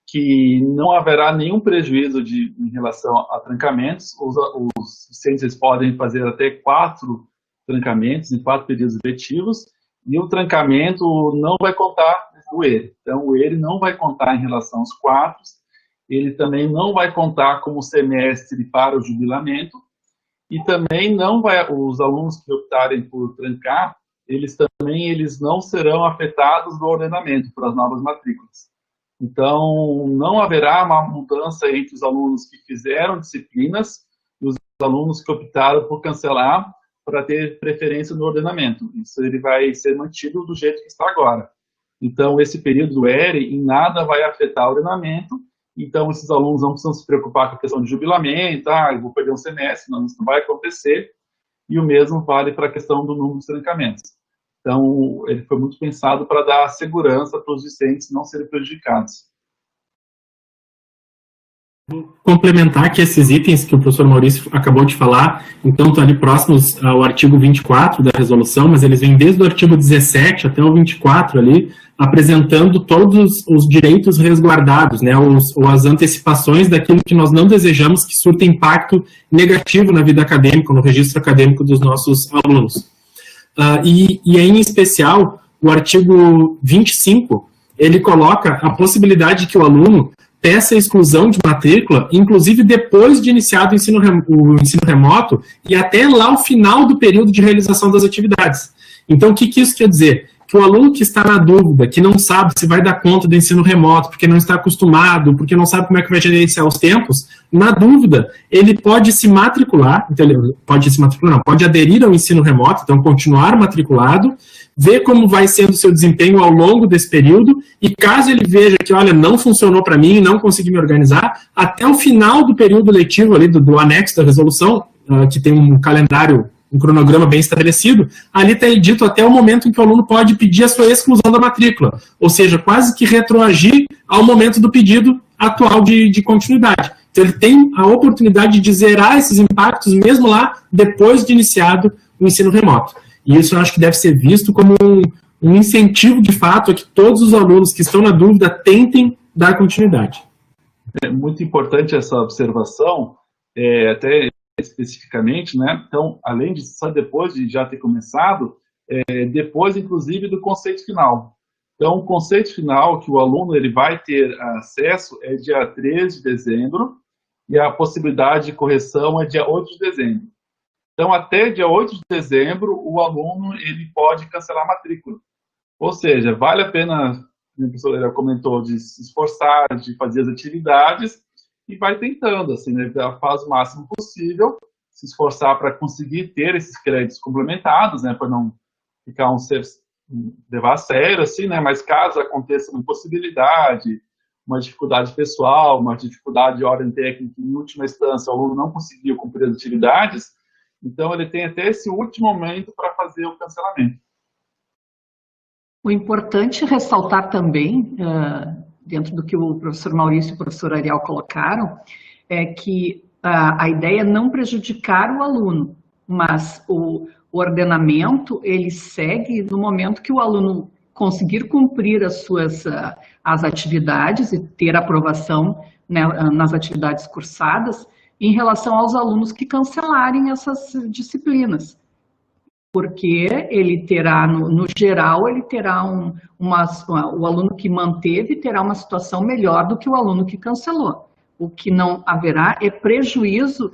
Que não haverá nenhum prejuízo em relação a trancamentos. Os docentes podem fazer até 4 trancamentos em 4 períodos letivos, e o trancamento não vai contar o ERE. Então, o ERE não vai contar em relação aos 4, ele também não vai contar como semestre para o jubilamento, e também não vai, os alunos que optarem por trancar, eles não serão afetados no ordenamento para as novas matrículas. Então, não haverá uma mudança entre os alunos que fizeram disciplinas e os alunos que optaram por cancelar para ter preferência no ordenamento. Isso ele vai ser mantido do jeito que está agora. Então, esse período do ERE em nada vai afetar o ordenamento. Então, esses alunos não precisam se preocupar com a questão de jubilamento, eu vou perder um semestre, não, isso não vai acontecer. E o mesmo vale para a questão do número de trancamentos. Então, ele foi muito pensado para dar segurança para os discentes não serem prejudicados. Vou complementar que esses itens que o professor Maurício acabou de falar, então estão ali próximos ao artigo 24 da resolução, mas eles vêm desde o artigo 17 até o 24 ali, apresentando todos os direitos resguardados, né, ou as antecipações daquilo que nós não desejamos que surta impacto negativo na vida acadêmica, no registro acadêmico dos nossos alunos. E em especial, o artigo 25, ele coloca a possibilidade de que o aluno peça exclusão de matrícula, inclusive depois de iniciado o ensino remoto e até lá o final do período de realização das atividades. Então, o que isso quer dizer? Que o aluno que está na dúvida, que não sabe se vai dar conta do ensino remoto, porque não está acostumado, porque não sabe como é que vai gerenciar os tempos, na dúvida, ele pode se matricular, então ele pode aderir ao ensino remoto, então continuar matriculado, ver como vai sendo o seu desempenho ao longo desse período, e caso ele veja que, olha, não funcionou para mim, não consegui me organizar, até o final do período letivo ali, do anexo da resolução, que tem um calendário, um cronograma bem estabelecido, ali está dito até o momento em que o aluno pode pedir a sua exclusão da matrícula, ou seja, quase que retroagir ao momento do pedido atual de continuidade. Então, ele tem a oportunidade de zerar esses impactos mesmo lá depois de iniciado o ensino remoto. E isso eu acho que deve ser visto como um incentivo, de fato, a que todos os alunos que estão na dúvida tentem dar continuidade. É muito importante essa observação, até especificamente, né? Então, além de só depois de já ter começado, depois, inclusive, do conceito final. Então, o conceito final que o aluno ele vai ter acesso é dia 13 de dezembro e a possibilidade de correção é dia 8 de dezembro. Então, até dia 8 de dezembro, o aluno ele pode cancelar a matrícula. Ou seja, vale a pena, como a professora comentou, de se esforçar, de fazer as atividades e vai tentando, assim, né, faz o máximo possível, se esforçar para conseguir ter esses créditos complementados, né, para não ficar levar a sério, assim, né, mas caso aconteça uma impossibilidade, uma dificuldade pessoal, uma dificuldade de ordem técnica, em última instância, o aluno não conseguiu cumprir as atividades, então ele tem até esse último momento para fazer o cancelamento. O importante é ressaltar também, dentro do que o professor Maurício e o professor Ariel colocaram, é que a ideia é não prejudicar o aluno, mas o ordenamento, ele segue no momento que o aluno conseguir cumprir as atividades e ter aprovação, né, nas atividades cursadas, em relação aos alunos que cancelarem essas disciplinas. Porque ele terá, no geral, ele terá o aluno que manteve terá uma situação melhor do que o aluno que cancelou. O que não haverá é prejuízo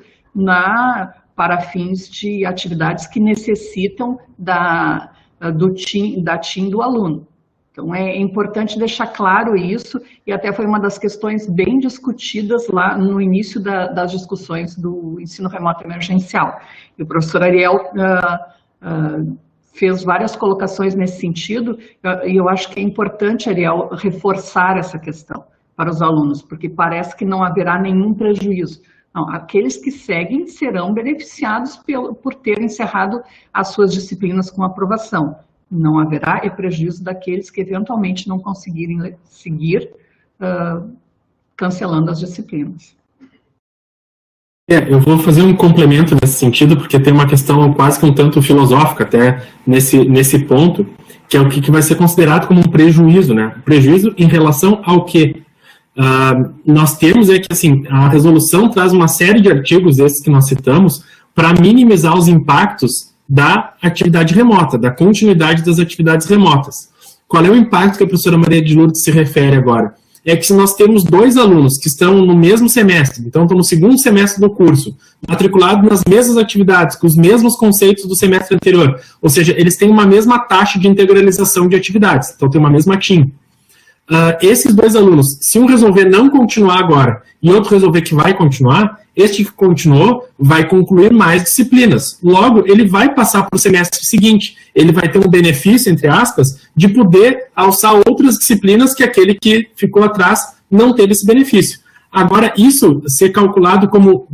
para fins de atividades que necessitam da TIM do aluno. Então, é importante deixar claro isso, e até foi uma das questões bem discutidas lá no início das discussões do ensino remoto emergencial. E o professor Ariel fez várias colocações nesse sentido, e eu acho que é importante, Ariel, reforçar essa questão para os alunos, porque parece que não haverá nenhum prejuízo. Não, aqueles que seguem serão beneficiados por terem encerrado as suas disciplinas com aprovação. Não haverá prejuízo daqueles que eventualmente não conseguirem seguir, cancelando as disciplinas. Eu vou fazer um complemento nesse sentido, porque tem uma questão quase que um tanto filosófica até nesse ponto, que é o que vai ser considerado como um prejuízo, né? Prejuízo em relação ao quê? Nós temos que, assim, a resolução traz uma série de artigos, esses que nós citamos, para minimizar os impactos da atividade remota, da continuidade das atividades remotas. Qual é o impacto que a professora Maria de Lourdes se refere agora? É que se nós temos 2 alunos que estão no mesmo semestre, então estão no segundo semestre do curso, matriculados nas mesmas atividades, com os mesmos conceitos do semestre anterior, ou seja, eles têm uma mesma taxa de integralização de atividades, então tem uma mesma TIM. Esses 2 alunos, se um resolver não continuar agora e outro resolver que vai continuar, este que continuou vai concluir mais disciplinas. Logo, ele vai passar para o semestre seguinte. Ele vai ter um benefício, entre aspas, de poder alçar outras disciplinas que aquele que ficou atrás não teve esse benefício. Agora, isso ser calculado como,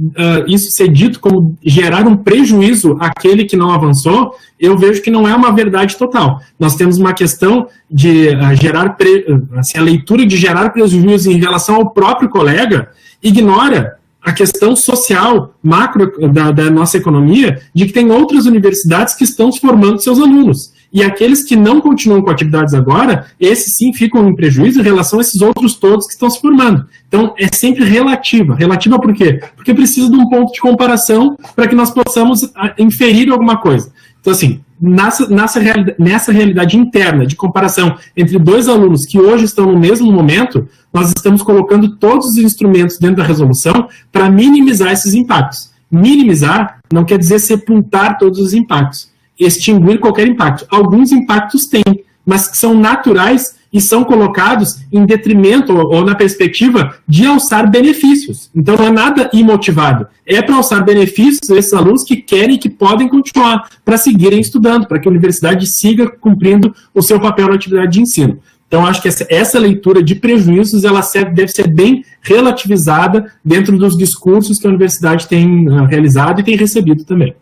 isso ser dito como gerar um prejuízo àquele que não avançou, eu vejo que não é uma verdade total. Nós temos uma questão de a leitura de gerar prejuízo em relação ao próprio colega ignora a questão social, macro da nossa economia, de que tem outras universidades que estão formando seus alunos. E aqueles que não continuam com atividades agora, esses sim ficam em prejuízo em relação a esses outros todos que estão se formando. Então, é sempre relativa. Relativa por quê? Porque precisa de um ponto de comparação para que nós possamos inferir alguma coisa. Então, assim, nessa realidade interna de comparação entre 2 alunos que hoje estão no mesmo momento, nós estamos colocando todos os instrumentos dentro da resolução para minimizar esses impactos. Minimizar não quer dizer sepultar todos os impactos, extinguir qualquer impacto. Alguns impactos têm, mas que são naturais e são colocados em detrimento ou na perspectiva de alçar benefícios. Então, não é nada imotivado. É para alçar benefícios a esses alunos que querem e que podem continuar para seguirem estudando, para que a universidade siga cumprindo o seu papel na atividade de ensino. Então, acho que essa leitura de prejuízos ela deve ser bem relativizada dentro dos discursos que a universidade tem realizado e tem recebido também.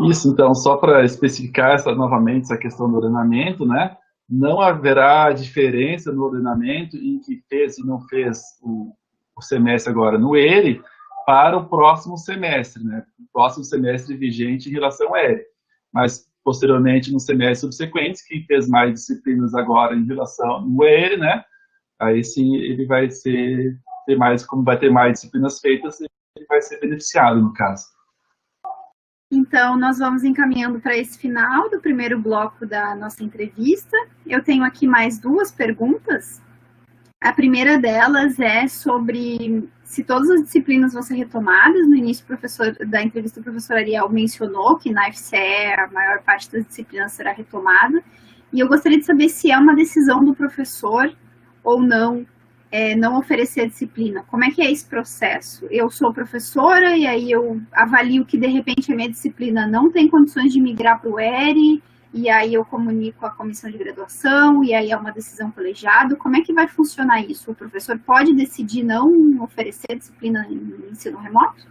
Isso, então, só para especificar novamente essa questão do ordenamento, né? Não haverá diferença no ordenamento em que fez e não fez o semestre agora no ERE para o próximo semestre, né? O próximo semestre vigente em relação ao ERE. Mas, posteriormente, no semestre subsequente, quem fez mais disciplinas agora em relação ao ERE, né? Aí sim ele vai como vai ter mais disciplinas feitas, ele vai ser beneficiado, no caso. Então, nós vamos encaminhando para esse final do primeiro bloco da nossa entrevista. Eu tenho aqui mais 2 perguntas. A primeira delas é sobre se todas as disciplinas vão ser retomadas. No início da entrevista, o professor Ariel mencionou que na FCE a maior parte das disciplinas será retomada. E eu gostaria de saber se é uma decisão do professor ou não, não oferecer a disciplina. Como é que é esse processo? Eu sou professora e aí eu avalio que, de repente, a minha disciplina não tem condições de migrar para o ERE, e aí eu comunico a comissão de graduação, e aí é uma decisão colegiada. Como é que vai funcionar isso? O professor pode decidir não oferecer a disciplina em ensino remoto?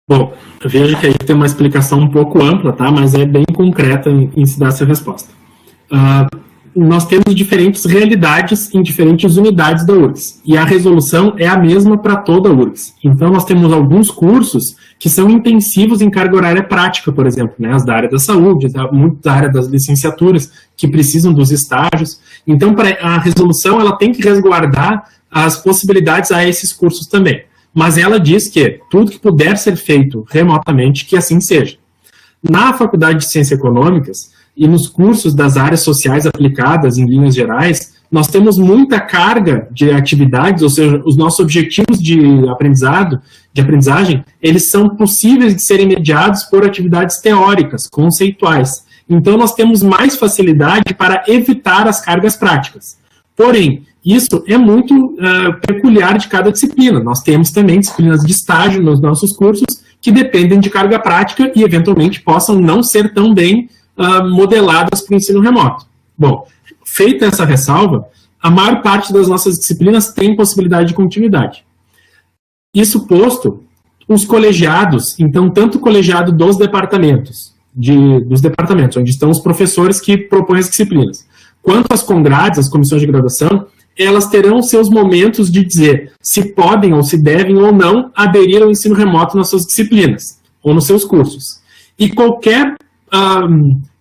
Bom, eu vejo que aí tem uma explicação um pouco ampla, tá? Mas é bem concreta em se dar essa resposta. Nós temos diferentes realidades em diferentes unidades da URGS, e a resolução é a mesma para toda a URGS. Então, nós temos alguns cursos que são intensivos em carga horária prática, por exemplo, né, as da área da saúde, muito da área das licenciaturas, que precisam dos estágios. Então, a resolução ela tem que resguardar as possibilidades a esses cursos também. Mas ela diz que tudo que puder ser feito remotamente, que assim seja. Na Faculdade de Ciências Econômicas, e nos cursos das áreas sociais aplicadas, em linhas gerais, nós temos muita carga de atividades, ou seja, os nossos objetivos de aprendizagem, eles são possíveis de serem mediados por atividades teóricas, conceituais. Então, nós temos mais facilidade para evitar as cargas práticas. Porém, isso é muito peculiar de cada disciplina. Nós temos também disciplinas de estágio nos nossos cursos que dependem de carga prática e, eventualmente, possam não ser tão bem modeladas para o ensino remoto. Bom, feita essa ressalva, a maior parte das nossas disciplinas tem possibilidade de continuidade. Isso posto, os colegiados, então, tanto o colegiado dos departamentos, onde estão os professores que propõem as disciplinas, quanto as congrades, as comissões de graduação, elas terão seus momentos de dizer se podem ou se devem ou não aderir ao ensino remoto nas suas disciplinas ou nos seus cursos. E qualquer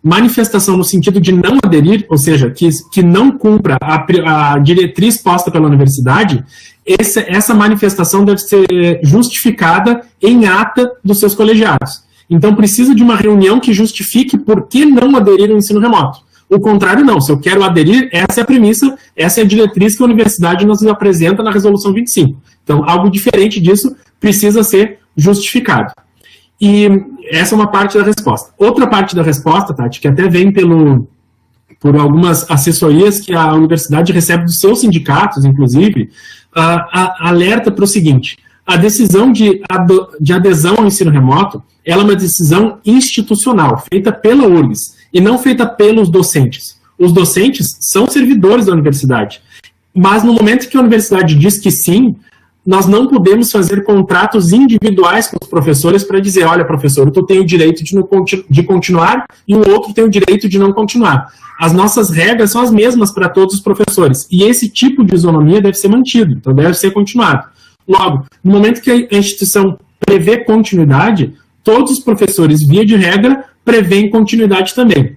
manifestação no sentido de não aderir, ou seja, que não cumpra a diretriz posta pela universidade, essa manifestação deve ser justificada em ata dos seus colegiados. Então, precisa de uma reunião que justifique por que não aderir ao ensino remoto. O contrário, não. Se eu quero aderir, essa é a premissa, essa é a diretriz que a universidade nos apresenta na Resolução 25. Então, algo diferente disso precisa ser justificado. E essa é uma parte da resposta. Outra parte da resposta, Tati, que até vem por algumas assessorias que a universidade recebe dos seus sindicatos, inclusive, alerta para o seguinte: a decisão de adesão ao ensino remoto, ela é uma decisão institucional, feita pela URGS, e não feita pelos docentes. Os docentes são servidores da universidade, mas no momento que a universidade diz que sim, nós não podemos fazer contratos individuais com os professores para dizer, olha, professor, tu tem o direito de continuar e o outro tem o direito de não continuar. As nossas regras são as mesmas para todos os professores, e esse tipo de isonomia deve ser mantido, então deve ser continuado. Logo, no momento que a instituição prevê continuidade, todos os professores, via de regra, prevêem continuidade também.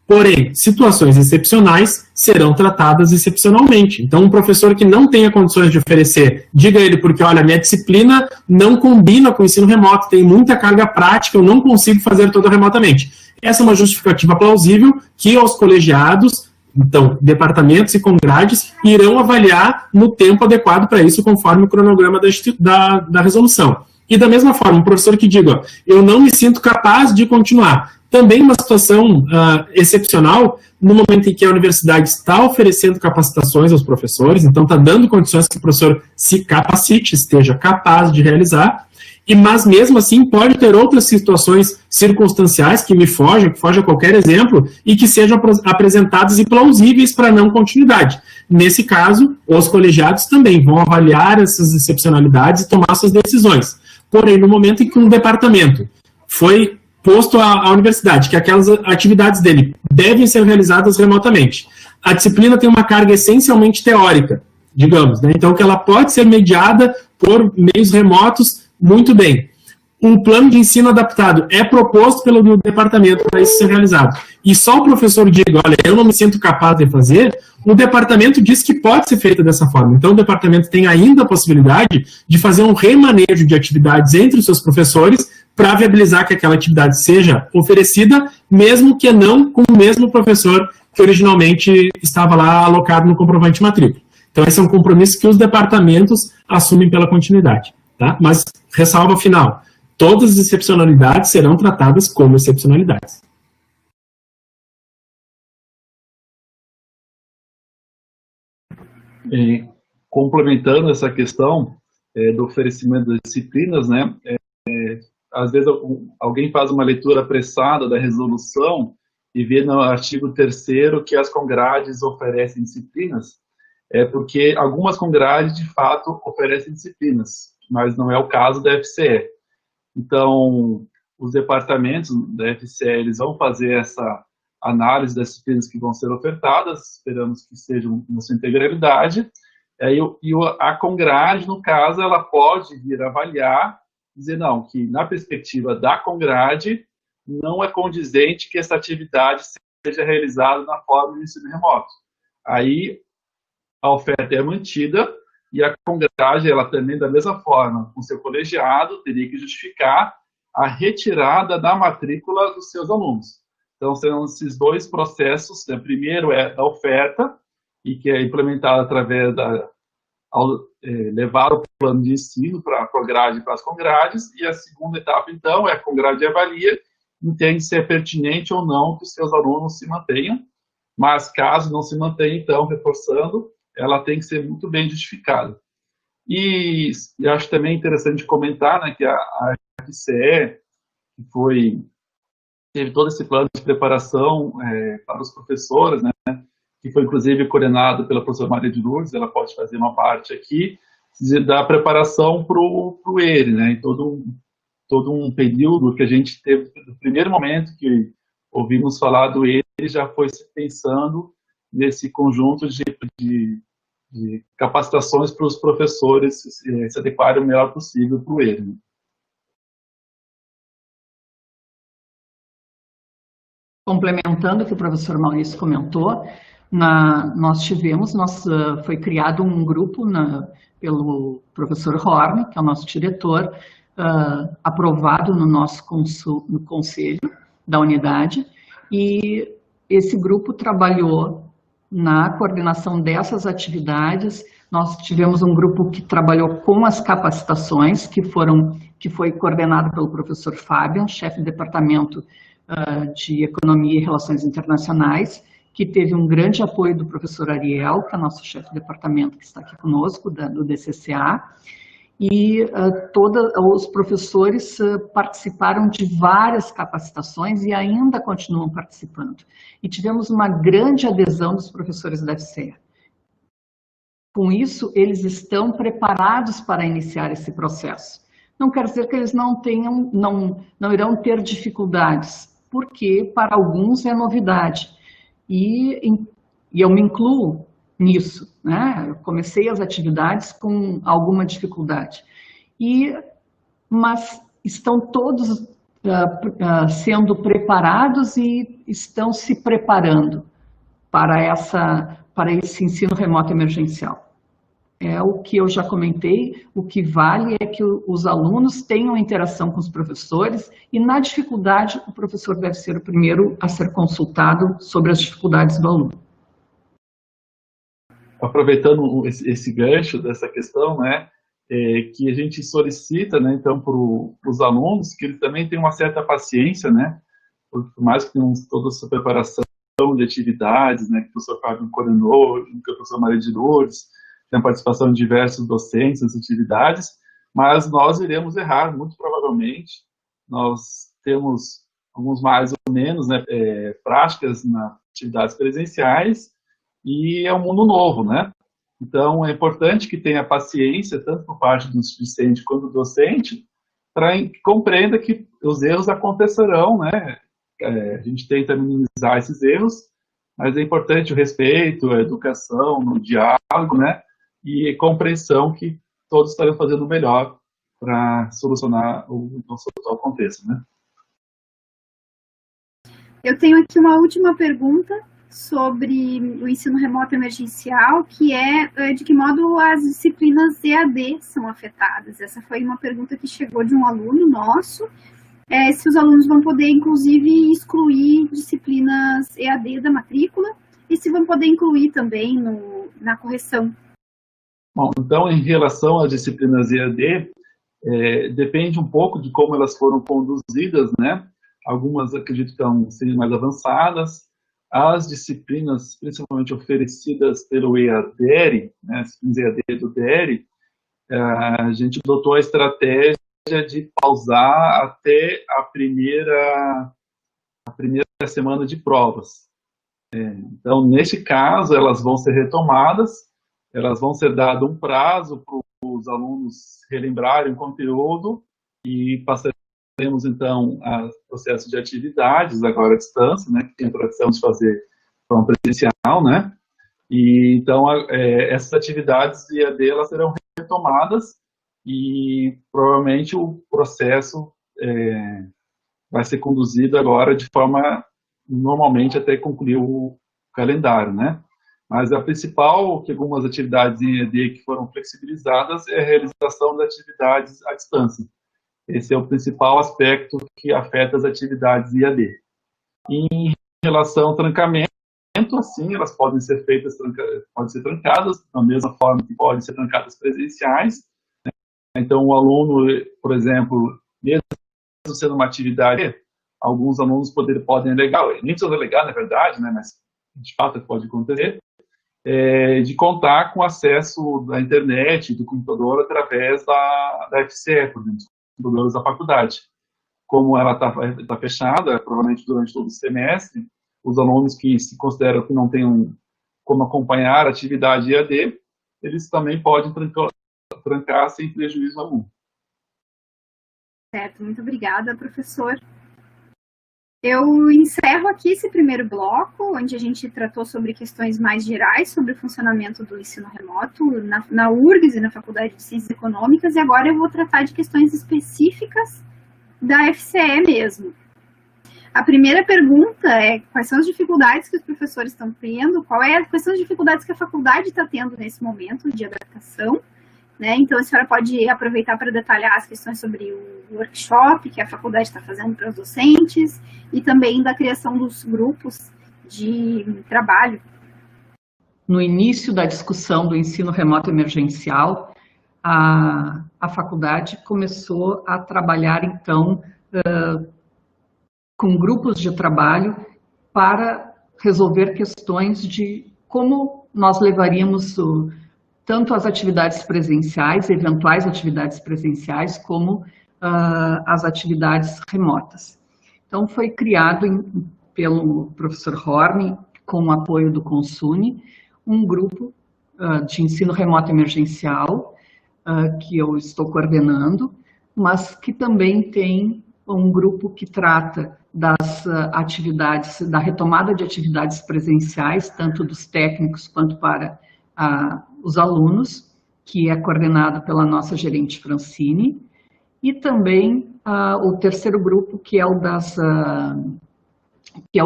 Porém, situações excepcionais serão tratadas excepcionalmente. Então, um professor que não tenha condições de oferecer, diga ele, porque, olha, minha disciplina não combina com o ensino remoto, tem muita carga prática, eu não consigo fazer tudo remotamente. Essa é uma justificativa plausível que os colegiados, então, departamentos e congrades, irão avaliar no tempo adequado para isso, conforme o cronograma da resolução. E da mesma forma, um professor que diga, eu não me sinto capaz de continuar, também uma situação excepcional, no momento em que a universidade está oferecendo capacitações aos professores, então está dando condições que o professor se capacite, esteja capaz de realizar, mas mesmo assim pode ter outras situações circunstanciais que fogem a qualquer exemplo, e que sejam apresentadas e plausíveis para não continuidade. Nesse caso, os colegiados também vão avaliar essas excepcionalidades e tomar suas decisões. Porém, no momento em que um departamento foi posto à universidade, que aquelas atividades dele devem ser realizadas remotamente, a disciplina tem uma carga essencialmente teórica, digamos, né? Então que ela pode ser mediada por meios remotos, muito bem. Um plano de ensino adaptado é proposto pelo departamento para isso ser realizado. E só o professor diga, olha, eu não me sinto capaz de fazer, o departamento diz que pode ser feito dessa forma. Então o departamento tem ainda a possibilidade de fazer um remanejo de atividades entre os seus professores para viabilizar que aquela atividade seja oferecida, mesmo que não com o mesmo professor que originalmente estava lá alocado no comprovante de matrícula. Então esse é um compromisso que os departamentos assumem pela continuidade. Tá? Mas, ressalva final, todas as excepcionalidades serão tratadas como excepcionalidades. Complementando essa questão do oferecimento das disciplinas, né, às vezes alguém faz uma leitura apressada da resolução e vê no artigo 3º que as congrades oferecem disciplinas, porque algumas congrades, de fato, oferecem disciplinas, mas não é o caso da FCE. Então, os departamentos da FCE, eles vão fazer essa análise das disciplinas que vão ser ofertadas, esperamos que sejam na sua integralidade, e a congrade, no caso, ela pode vir avaliar, dizer, não, que na perspectiva da congrade, não é condizente que essa atividade seja realizada na forma de ensino remoto. Aí, a oferta é mantida, e a congrade, ela também, da mesma forma, com seu colegiado, teria que justificar a retirada da matrícula dos seus alunos. Então, serão esses dois processos, né? Primeiro é a oferta, e que é implementada através levar o plano de ensino para a congrade e para as congrades, e a segunda etapa, então, é a congrade avalia, entende se é pertinente ou não que os seus alunos se mantenham, mas caso não se mantenha, então, reforçando, ela tem que ser muito bem justificada. E eu acho também interessante comentar, né, que a FCE, que teve todo esse plano de preparação para os professores, né, que foi inclusive coordenado pela professora Maria de Lourdes, ela pode fazer uma parte aqui, da preparação para o ERE, né, e todo um período que a gente teve, no primeiro momento que ouvimos falar do ERE, já foi pensando nesse conjunto de capacitações para os professores se adequarem o melhor possível para o ERE. Complementando o que o professor Maurício comentou, foi criado um grupo pelo professor Horn, que é o nosso diretor, aprovado no conselho da unidade, e esse grupo trabalhou na coordenação dessas atividades. Nós tivemos um grupo que trabalhou com as capacitações, que foi coordenado pelo professor Fábio, chefe do departamento de Economia e Relações Internacionais, que teve um grande apoio do professor Ariel, que é nosso chefe de departamento, que está aqui conosco, do DCCA, e os professores participaram de várias capacitações e ainda continuam participando. E tivemos uma grande adesão dos professores da FCE. Com isso, eles estão preparados para iniciar esse processo. Não quer dizer que eles não irão ter dificuldades, porque para alguns é novidade. E eu me incluo nisso, né? Eu comecei as atividades com alguma dificuldade. Mas estão todos sendo preparados e estão se preparando para esse ensino remoto emergencial. É o que eu já comentei, o que vale é que os alunos tenham interação com os professores e, na dificuldade, o professor deve ser o primeiro a ser consultado sobre as dificuldades do aluno. Aproveitando esse gancho dessa questão, né, que a gente solicita, né, então, para os alunos, que eles também tenham uma certa paciência, né, por mais que tenham toda essa preparação de atividades, né, que o professor Fábio coordenou, que a professora Maria de Lourdes, tem a participação de diversos docentes nas atividades, mas nós iremos errar, muito provavelmente. Nós temos alguns mais ou menos, né, práticas nas atividades presenciais, e é um mundo novo, né? Então, é importante que tenha paciência, tanto por parte do discente quanto do docente, para que compreenda que os erros acontecerão, né? A gente tenta minimizar esses erros, mas é importante o respeito, a educação, o diálogo, né? E compreensão que todos estarão fazendo o melhor para solucionar o nosso atual contexto, né? Eu tenho aqui uma última pergunta sobre o ensino remoto emergencial, que é de que modo as disciplinas EAD são afetadas. Essa foi uma pergunta que chegou de um aluno nosso, se os alunos vão poder, inclusive, excluir disciplinas EAD da matrícula e se vão poder incluir também na correção. Bom, então, em relação às disciplinas EAD, depende um pouco de como elas foram conduzidas, né? Algumas, acredito, estão sendo mais avançadas. As disciplinas, principalmente oferecidas pelo EADERE, né, as disciplinas EAD do DERE, a gente adotou a estratégia de pausar até a primeira semana de provas. Então, neste caso, elas vão ser retomadas, elas vão ser dado um prazo para os alunos relembrarem o conteúdo e passaremos, então, a processo de atividades, agora à distância, né, que tem a tradição de fazer de forma presencial, né, e então essas atividades de EAD, elas serão retomadas e provavelmente o processo vai ser conduzido agora de forma, normalmente, até concluir o calendário, né. Mas a principal, que algumas atividades em EAD que foram flexibilizadas, é a realização das atividades à distância. Esse é o principal aspecto que afeta as atividades EAD. Em relação ao trancamento, assim, elas podem ser trancadas, da mesma forma que podem ser trancadas presenciais. Né? Então, o aluno, por exemplo, mesmo sendo uma atividade, alguns alunos podem alegar, nem precisa alegar, na verdade, né, mas de fato pode acontecer, de contar com acesso da internet, do computador, através da FCE, por exemplo, dos computadores da faculdade. Como ela tá fechada, provavelmente durante todo o semestre, os alunos que se consideram que não têm como acompanhar a atividade EAD, eles também podem trancar sem prejuízo algum. Certo, muito obrigada, professor. Eu encerro aqui esse primeiro bloco, onde a gente tratou sobre questões mais gerais sobre o funcionamento do ensino remoto na URGS e na Faculdade de Ciências Econômicas, e agora eu vou tratar de questões específicas da FCE mesmo. A primeira pergunta é quais são as dificuldades que os professores estão tendo, quais são as dificuldades que a faculdade está tendo nesse momento de adaptação, né? Então a senhora pode aproveitar para detalhar as questões sobre o workshop que a faculdade está fazendo para os docentes e também da criação dos grupos de trabalho. No início da discussão do ensino remoto emergencial, a faculdade começou a trabalhar, então, com grupos de trabalho para resolver questões de como nós levaríamos tanto as atividades presenciais, eventuais atividades presenciais, como as atividades remotas. Então, foi criado pelo professor Horn, com o apoio do Consune, um grupo de ensino remoto emergencial, que eu estou coordenando, mas que também tem um grupo que trata das atividades, da retomada de atividades presenciais, tanto dos técnicos quanto para os alunos, que é coordenado pela nossa gerente Francine, e também o terceiro grupo, que é o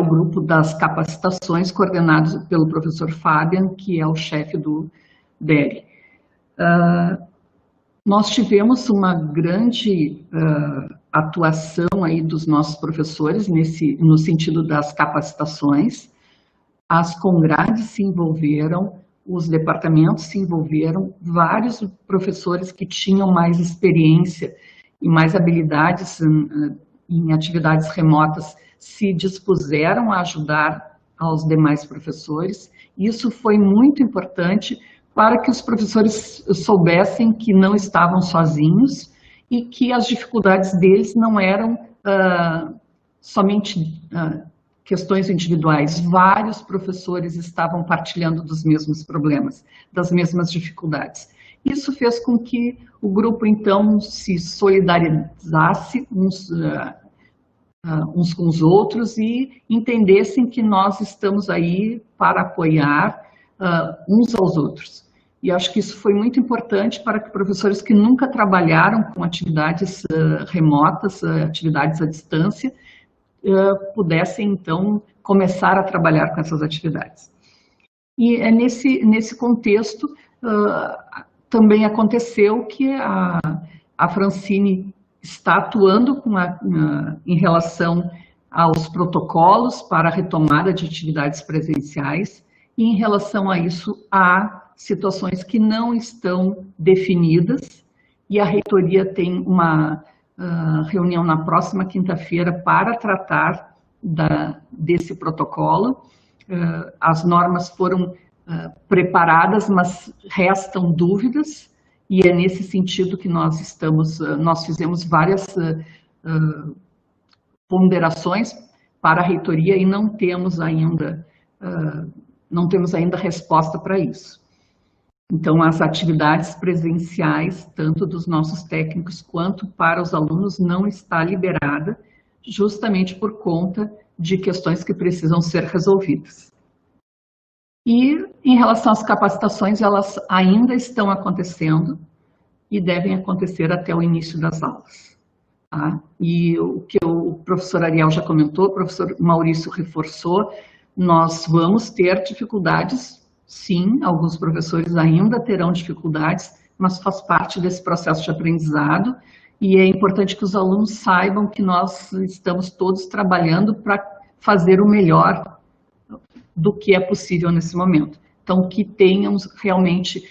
grupo das capacitações, coordenado pelo professor Fabian, que é o chefe do DERE. Nós tivemos uma grande atuação aí dos nossos professores no sentido das capacitações. As Congrades se envolveram, os departamentos se envolveram, vários professores que tinham mais experiência e mais habilidades em atividades remotas se dispuseram a ajudar aos demais professores. Isso foi muito importante para que os professores soubessem que não estavam sozinhos e que as dificuldades deles não eram somente questões individuais. Vários professores estavam partilhando dos mesmos problemas, das mesmas dificuldades. Isso fez com que o grupo, então, se solidarizasse uns com os outros e entendessem que nós estamos aí para apoiar uns aos outros. E acho que isso foi muito importante para que professores que nunca trabalharam com atividades remotas, atividades à distância, pudessem, então, começar a trabalhar com essas atividades. E é nesse contexto também aconteceu que a Francine está atuando em relação aos protocolos para a retomada de atividades presenciais, e em relação a isso, há situações que não estão definidas, e a reitoria tem uma reunião na próxima quinta-feira para tratar desse protocolo. As normas foram preparadas, mas restam dúvidas, e é nesse sentido que nós fizemos várias ponderações para a reitoria e não temos ainda resposta para isso. Então, as atividades presenciais, tanto dos nossos técnicos quanto para os alunos, não está liberada, justamente por conta de questões que precisam ser resolvidas. E, em relação às capacitações, elas ainda estão acontecendo e devem acontecer até o início das aulas. Tá? E o que o professor Ariel já comentou, o professor Maurício reforçou, nós vamos ter dificuldades, sim, alguns professores ainda terão dificuldades, mas faz parte desse processo de aprendizado, e é importante que os alunos saibam que nós estamos todos trabalhando para fazer o melhor do que é possível nesse momento. Então, que tenhamos realmente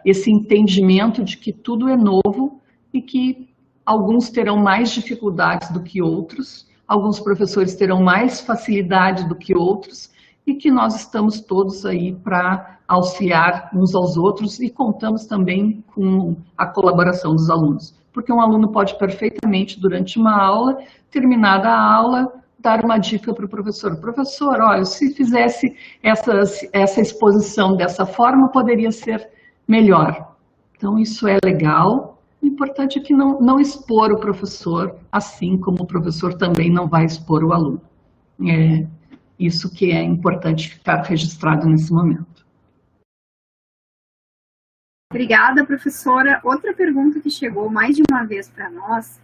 esse entendimento de que tudo é novo e que alguns terão mais dificuldades do que outros, alguns professores terão mais facilidade do que outros, e que nós estamos todos aí para auxiliar uns aos outros e contamos também com a colaboração dos alunos. Porque um aluno pode perfeitamente, durante uma aula, terminada a aula, dar uma dica para o professor. Professor, olha, se fizesse essa exposição dessa forma, poderia ser melhor. Então, isso é legal. O importante é que não expor o professor, assim como o professor também não vai expor o aluno. É isso que é importante ficar registrado nesse momento. Obrigada, professora. Outra pergunta que chegou mais de uma vez para nós,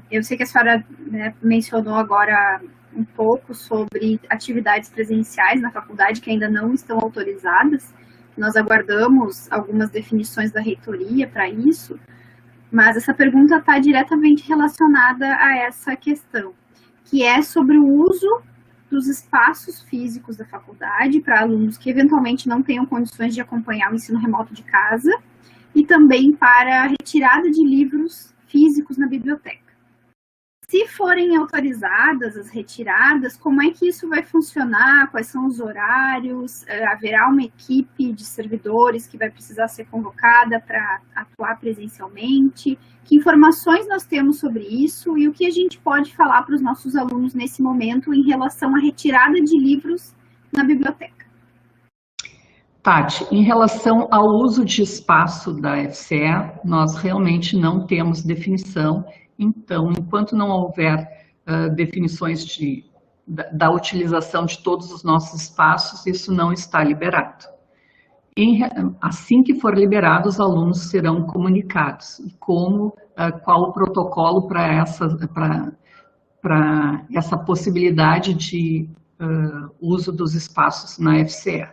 eu sei que a senhora, né, mencionou agora um pouco sobre atividades presenciais na faculdade que ainda não estão autorizadas. Nós aguardamos algumas definições da reitoria para isso, mas essa pergunta está diretamente relacionada a essa questão, que é sobre o uso dos espaços físicos da faculdade para alunos que eventualmente não tenham condições de acompanhar o ensino remoto de casa e também para a retirada de livros físicos na biblioteca. Se forem autorizadas as retiradas, como é que isso vai funcionar? Quais são os horários? Haverá uma equipe de servidores que vai precisar ser convocada para atuar presencialmente? Que informações nós temos sobre isso e o que a gente pode falar para os nossos alunos nesse momento em relação à retirada de livros na biblioteca? Tati, em relação ao uso de espaço da FCE, nós realmente não temos definição. Então, enquanto não houver definições da utilização de todos os nossos espaços, isso não está liberado. Assim que for liberado, os alunos serão comunicados. E qual o protocolo para essa possibilidade de uso dos espaços na FCE.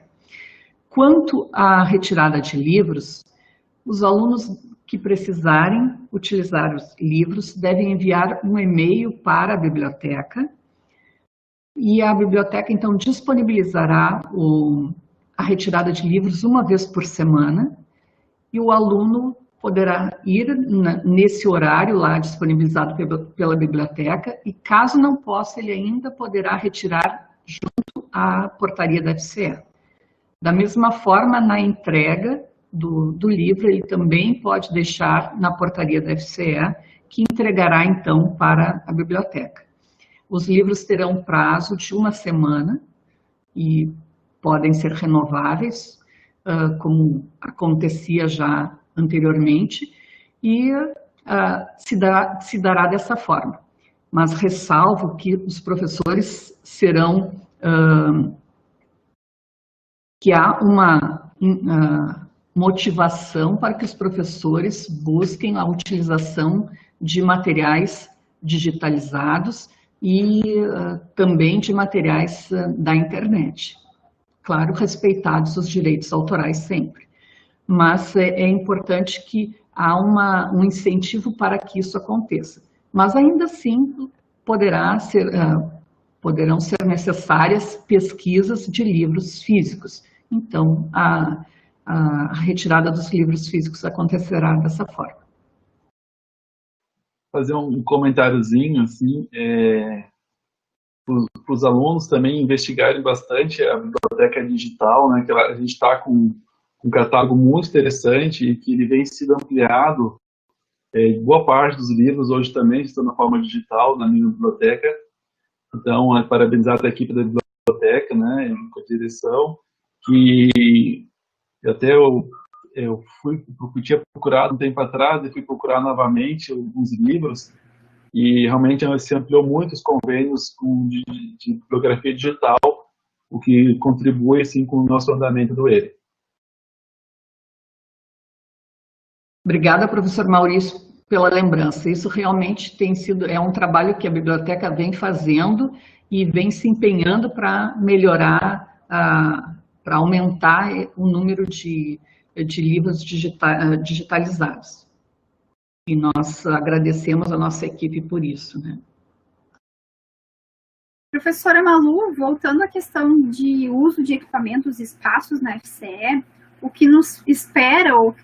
Quanto à retirada de livros, os alunos que precisarem utilizar os livros devem enviar um e-mail para a biblioteca e a biblioteca então disponibilizará a retirada de livros uma vez por semana e o aluno poderá ir nesse horário lá disponibilizado pela biblioteca e caso não possa, ele ainda poderá retirar junto à portaria da FCE. Da mesma forma, na entrega do livro, ele também pode deixar na portaria da FCE, que entregará então para a biblioteca. Os livros terão prazo de uma semana e podem ser renováveis, como acontecia já anteriormente, e se dará dessa forma. Mas ressalvo que os professores serão, que há uma motivação para que os professores busquem a utilização de materiais digitalizados e também de materiais da internet. Claro, respeitados os direitos autorais sempre. Mas é importante que há um incentivo para que isso aconteça. Mas ainda assim poderão ser necessárias pesquisas de livros físicos. Então, a retirada dos livros físicos acontecerá dessa forma. Fazer um comentáriozinho, assim, para os alunos também investigarem bastante a biblioteca digital, né, que a gente está com um catálogo muito interessante e que ele vem sendo ampliado. Boa parte dos livros hoje também estão na forma digital na minha biblioteca. Então, parabenizar a equipe da biblioteca, né, com a direção, que até eu tinha procurado um tempo atrás e fui procurar novamente alguns livros e realmente se ampliou muito os convênios de bibliografia digital, o que contribui assim, com o nosso andamento do ERE. Obrigada, professor Maurício, pela lembrança. Isso realmente é um trabalho que a biblioteca vem fazendo e vem se empenhando para melhorar, para aumentar o número de livros digitalizados. E nós agradecemos a nossa equipe por isso, né? Professora Malu, voltando à questão de uso de equipamentos e espaços na FCE, o que nos espera, o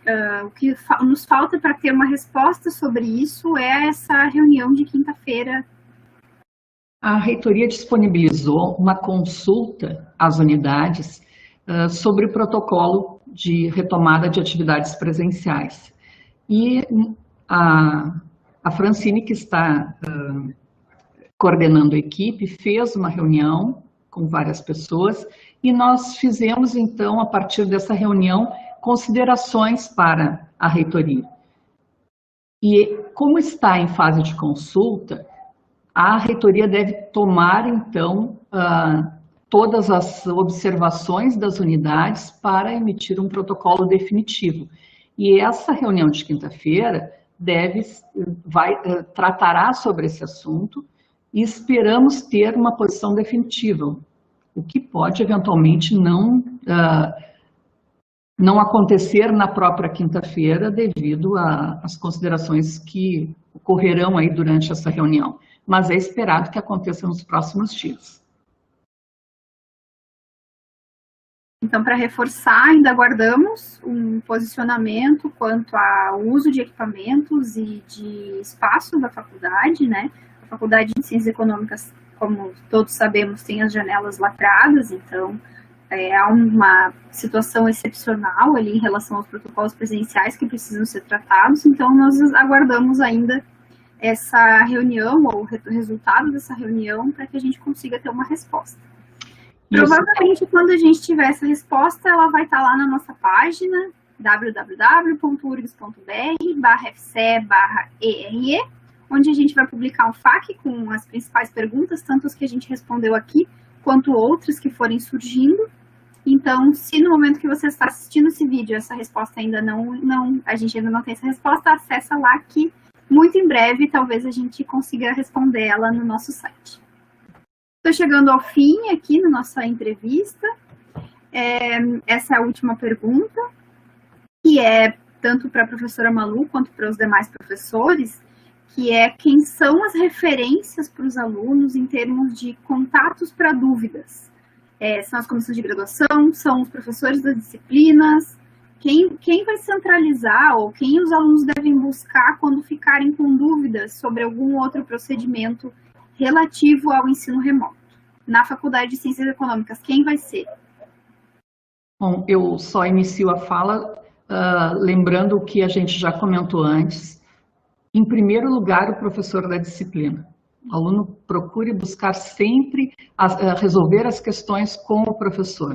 que nos falta para ter uma resposta sobre isso é essa reunião de quinta-feira A reitoria disponibilizou uma consulta às unidades sobre o protocolo de retomada de atividades presenciais. E a Francine, que está coordenando a equipe, fez uma reunião com várias pessoas e nós fizemos, então, a partir dessa reunião, considerações para a reitoria. E como está em fase de consulta, a reitoria deve tomar, então, todas as observações das unidades para emitir um protocolo definitivo. E essa reunião de quinta-feira tratará sobre esse assunto e esperamos ter uma posição definitiva, o que pode eventualmente não acontecer na própria quinta-feira devido às considerações que ocorrerão aí durante essa reunião, mas é esperado que aconteça nos próximos dias. Então, para reforçar, ainda aguardamos um posicionamento quanto ao uso de equipamentos e de espaço da faculdade, né? A Faculdade de Ciências Econômicas, como todos sabemos, tem as janelas lacradas, então há uma situação excepcional ali em relação aos protocolos presenciais que precisam ser tratados, então nós aguardamos ainda essa reunião ou o resultado dessa reunião para que a gente consiga ter uma resposta. Provavelmente, quando a gente tiver essa resposta, ela vai estar lá na nossa página www.urgs.br/fce/ERE, onde a gente vai publicar um FAQ com as principais perguntas, tanto as que a gente respondeu aqui, quanto outras que forem surgindo. Então, se no momento que você está assistindo esse vídeo, essa resposta ainda a gente ainda não tem essa resposta, acessa lá que muito em breve talvez a gente consiga responder ela no nosso site. Estou chegando ao fim aqui na nossa entrevista. Essa é a última pergunta, que é tanto para a professora Malu quanto para os demais professores, que é quem são as referências para os alunos em termos de contatos para dúvidas. São as comissões de graduação, são os professores das disciplinas, quem vai centralizar ou quem os alunos devem buscar quando ficarem com dúvidas sobre algum outro procedimento relativo ao ensino remoto. Na Faculdade de Ciências Econômicas, quem vai ser? Bom, eu só inicio a fala lembrando o que a gente já comentou antes. Em primeiro lugar, o professor da disciplina. O aluno procure buscar sempre resolver as questões com o professor.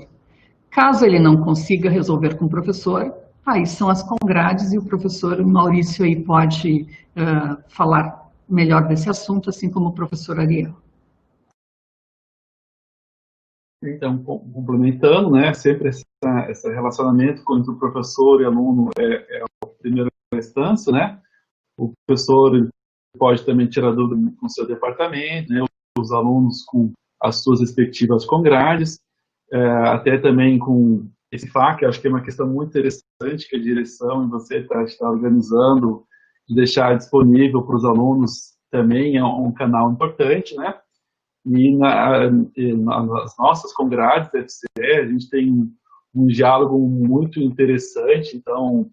Caso ele não consiga resolver com o professor, aí são as congrades e o professor Maurício aí pode falar melhor desse assunto, assim como o professor Ariel. Então, complementando, né, sempre esse relacionamento entre o professor e aluno é a primeira instância, né? O professor pode também tirar dúvida com o seu departamento, né, os alunos com as suas respectivas congrades, até também com esse FAQ, acho que é uma questão muito interessante que a direção e você está organizando, de deixar disponível para os alunos também é um canal importante, né? E nas nossas congrades da FCE, a gente tem um diálogo muito interessante, então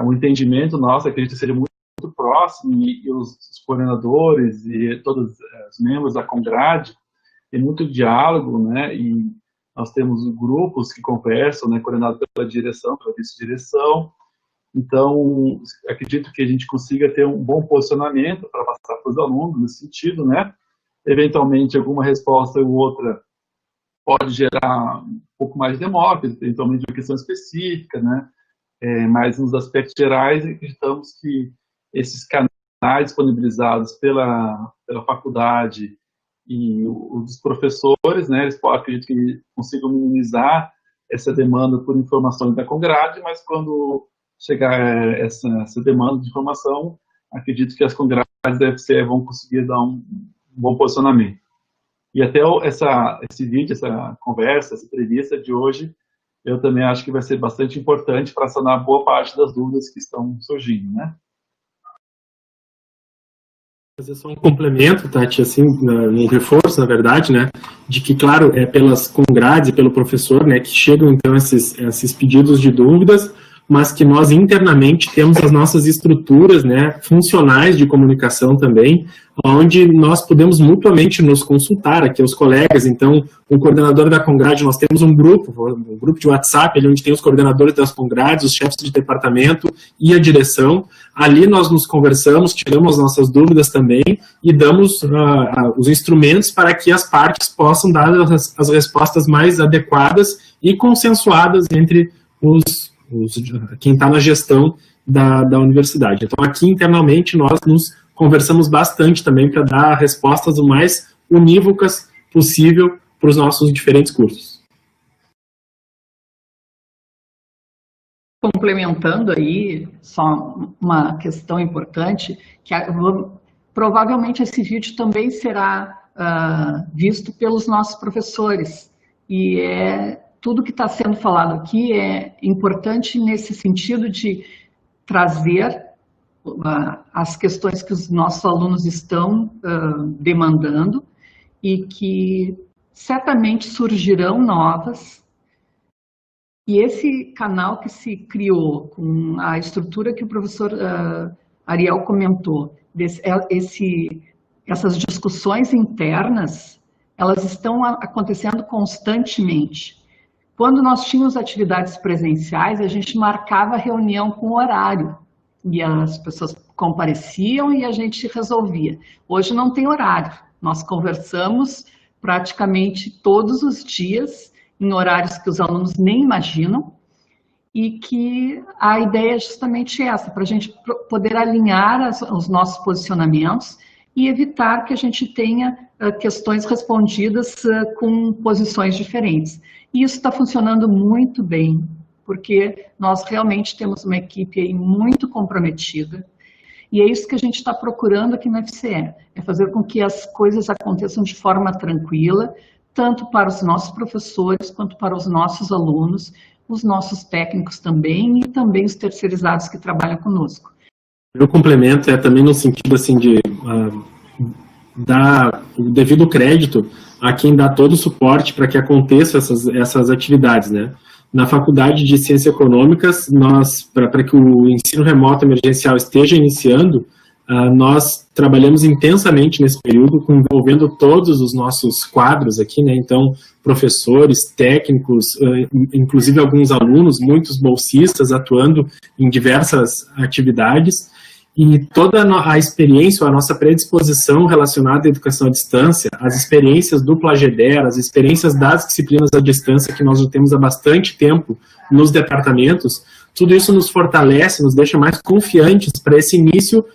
o entendimento nosso, acredito, seja muito próximo, e os coordenadores e todos os membros da congrade tem muito diálogo, né? E nós temos grupos que conversam, né, coordenados pela direção, pela vice-direção. Então, acredito que a gente consiga ter um bom posicionamento para passar para os alunos nesse sentido, né? Eventualmente, alguma resposta ou outra pode gerar um pouco mais de demora, eventualmente uma questão específica, né? Mas nos aspectos gerais, acreditamos que esses canais disponibilizados pela faculdade e os professores, né, eles acredito que consigam minimizar essa demanda por informações da congrade, mas quando chegar essa demanda de informação, acredito que as congrades da FCE vão conseguir dar um bom posicionamento. E até esse vídeo, essa conversa, essa entrevista de hoje, eu também acho que vai ser bastante importante para sanar boa parte das dúvidas que estão surgindo, né? Fazer só um complemento, Tati, assim, um reforço, na verdade, né, de que, claro, pelas congrades e pelo professor, né, que chegam, então, esses pedidos de dúvidas, mas que nós internamente temos as nossas estruturas, né, funcionais de comunicação também, onde nós podemos mutuamente nos consultar, aqui os colegas. Então, o coordenador da Congrade, nós temos um grupo de WhatsApp, ali onde tem os coordenadores das Congrades, os chefes de departamento e a direção. Ali nós nos conversamos, tiramos nossas dúvidas também e damos os instrumentos para que as partes possam dar as respostas mais adequadas e consensuadas entre quem está na gestão da universidade. Então, aqui internamente nós nos conversamos bastante também para dar respostas o mais unívocas possível para os nossos diferentes cursos. Complementando aí, só uma questão importante, que provavelmente esse vídeo também será visto pelos nossos professores, e tudo que está sendo falado aqui é importante nesse sentido de trazer as questões que os nossos alunos estão demandando e que certamente surgirão novas. E esse canal que se criou com a estrutura que o professor Ariel comentou, essas discussões internas, elas estão acontecendo constantemente. Quando nós tínhamos atividades presenciais, a gente marcava reunião com horário. E as pessoas compareciam e a gente resolvia. Hoje não tem horário. Nós conversamos praticamente todos os dias, em horários que os alunos nem imaginam, e que a ideia é justamente essa, para a gente poder alinhar os nossos posicionamentos e evitar que a gente tenha questões respondidas com posições diferentes. E isso está funcionando muito bem, porque nós realmente temos uma equipe aí muito comprometida, e é isso que a gente está procurando aqui na FCE, é fazer com que as coisas aconteçam de forma tranquila, tanto para os nossos professores, quanto para os nossos alunos, os nossos técnicos também, e também os terceirizados que trabalham conosco. Meu complemento é também no sentido assim de dar o devido crédito a quem dá todo o suporte para que aconteçam essas atividades, né? Na Faculdade de Ciências Econômicas, para que o ensino remoto emergencial esteja iniciando, nós trabalhamos intensamente nesse período, envolvendo todos os nossos quadros aqui, né? Então, professores, técnicos, inclusive alguns alunos, muitos bolsistas atuando em diversas atividades, e toda a experiência, a nossa predisposição relacionada à educação à distância, as experiências do Plageder, as experiências das disciplinas à distância que nós já temos há bastante tempo nos departamentos, tudo isso nos fortalece, nos deixa mais confiantes para esse início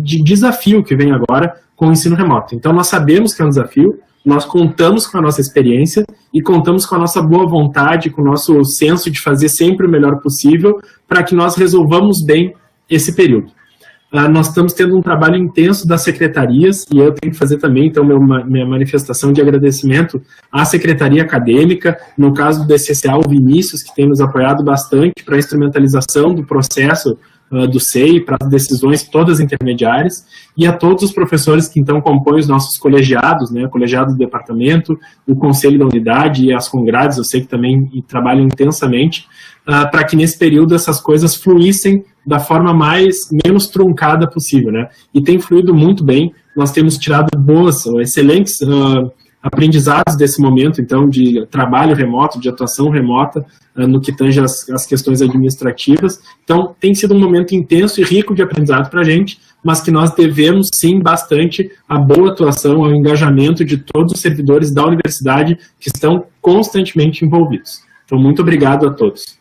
de desafio que vem agora com o ensino remoto. Então, nós sabemos que é um desafio, nós contamos com a nossa experiência e contamos com a nossa boa vontade, com o nosso senso de fazer sempre o melhor possível para que nós resolvamos bem esse período. Nós estamos tendo um trabalho intenso das secretarias, e eu tenho que fazer também, então, minha manifestação de agradecimento à secretaria acadêmica, no caso do DCCA, o Vinícius, que tem nos apoiado bastante para a instrumentalização do processo do SEI, para as decisões todas intermediárias, e a todos os professores que, então, compõem os nossos colegiados, né, o colegiado do departamento, o conselho da unidade e as congrades, eu sei que também trabalham intensamente, para que nesse período essas coisas fluíssem da forma menos truncada possível, né? E tem fluído muito bem, nós temos tirado excelentes aprendizados desse momento, então, de trabalho remoto, de atuação remota, no que tange as questões administrativas. Então, tem sido um momento intenso e rico de aprendizado para a gente, mas que nós devemos, sim, bastante à boa atuação, ao engajamento de todos os servidores da universidade que estão constantemente envolvidos. Então, muito obrigado a todos.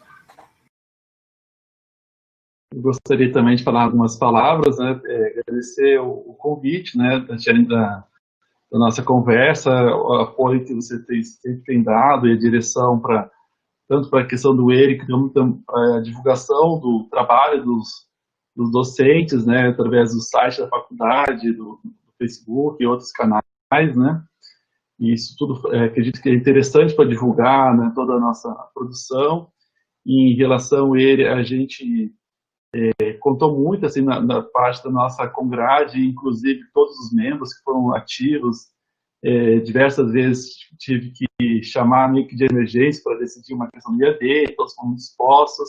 Eu gostaria também de falar algumas palavras, né, agradecer o convite, né, da nossa conversa, o apoio que você sempre tem dado e a direção tanto para a questão do ERIC, como para a divulgação do trabalho dos docentes, né, através do site da faculdade, do Facebook e outros canais, né, e isso tudo acredito que é interessante para divulgar, né, toda a nossa produção. E em relação a ele, a gente contou muito assim, na parte da nossa Congrade, inclusive todos os membros que foram ativos. Diversas vezes tive que chamar a NIC de emergência para decidir uma questão do IAD, todos foram dispostos.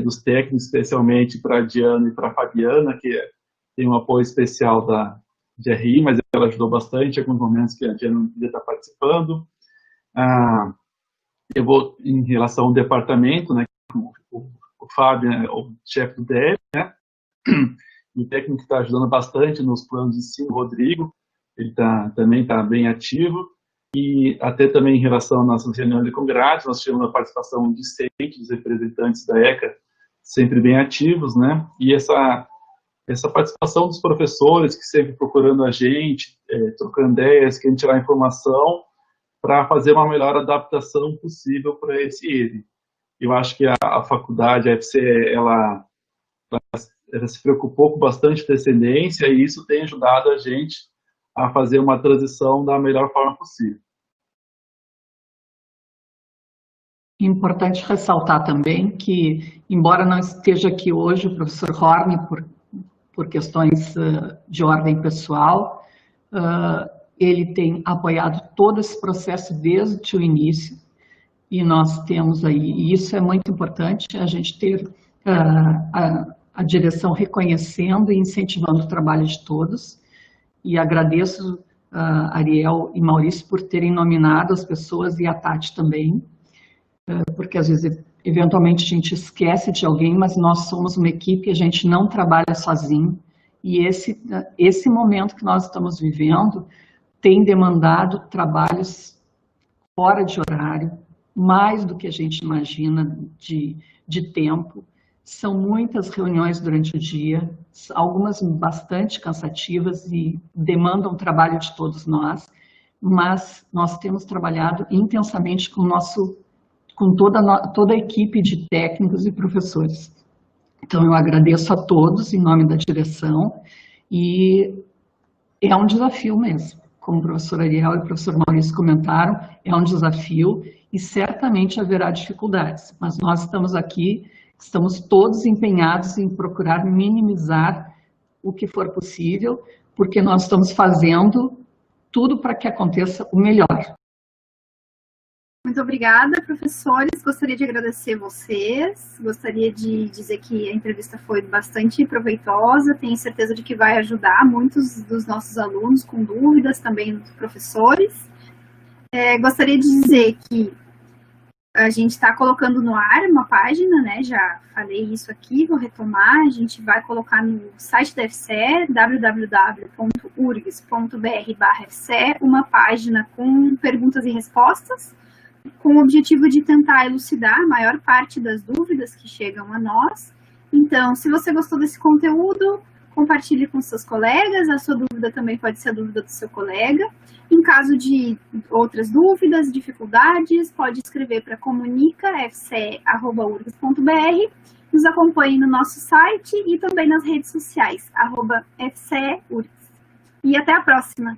dos técnicos, especialmente para a Diana e para a Fabiana, que tem um apoio especial da GRI, mas ela ajudou bastante em alguns momentos que a Diana não podia estar participando. Eu vou, em relação ao departamento, né, o Fábio é o chefe do DEF, né, o técnico que está ajudando bastante nos planos de ensino, o Rodrigo, ele também está bem ativo, e até também em relação às nossas reuniões de congresso, nós tivemos a participação discente dos representantes da ECA, sempre bem ativos, né, e essa participação dos professores que sempre procurando a gente, trocando ideias, querendo tirar informação para fazer uma melhor adaptação possível para esse ERE. Eu acho que a faculdade, a UFC, ela se preocupou com bastante descendência e isso tem ajudado a gente a fazer uma transição da melhor forma possível. Importante ressaltar também que, embora não esteja aqui hoje o professor Horne por questões de ordem pessoal, ele tem apoiado todo esse processo desde o início, e nós temos aí, e isso é muito importante, a gente ter a direção reconhecendo e incentivando o trabalho de todos, e agradeço Ariel e Maurício por terem nominado as pessoas, e a Tati também, porque às vezes, eventualmente, a gente esquece de alguém, mas nós somos uma equipe, a gente não trabalha sozinho, e esse momento que nós estamos vivendo tem demandado trabalhos fora de horário, mais do que a gente imagina de tempo. São muitas reuniões durante o dia, algumas bastante cansativas e demandam trabalho de todos nós, mas nós temos trabalhado intensamente com toda a equipe de técnicos e professores. Então, eu agradeço a todos em nome da direção e é um desafio mesmo. Como o professor Ariel e o professor Maurício comentaram, é um desafio e certamente haverá dificuldades, mas nós estamos aqui, estamos todos empenhados em procurar minimizar o que for possível, porque nós estamos fazendo tudo para que aconteça o melhor. Muito obrigada, professores. Gostaria de agradecer vocês. Gostaria de dizer que a entrevista foi bastante proveitosa. Tenho certeza de que vai ajudar muitos dos nossos alunos com dúvidas, também dos professores. Gostaria de dizer que a gente está colocando no ar uma página, né? Já falei isso aqui, vou retomar. A gente vai colocar no site da FCE, www.urgs.br/FCE, uma página com perguntas e respostas, com o objetivo de tentar elucidar a maior parte das dúvidas que chegam a nós. Então, se você gostou desse conteúdo, compartilhe com seus colegas, a sua dúvida também pode ser a dúvida do seu colega. Em caso de outras dúvidas, dificuldades, pode escrever para comunica.fce@urgs.br, nos acompanhe no nosso site e também nas redes sociais, @FCEURGS. E até a próxima!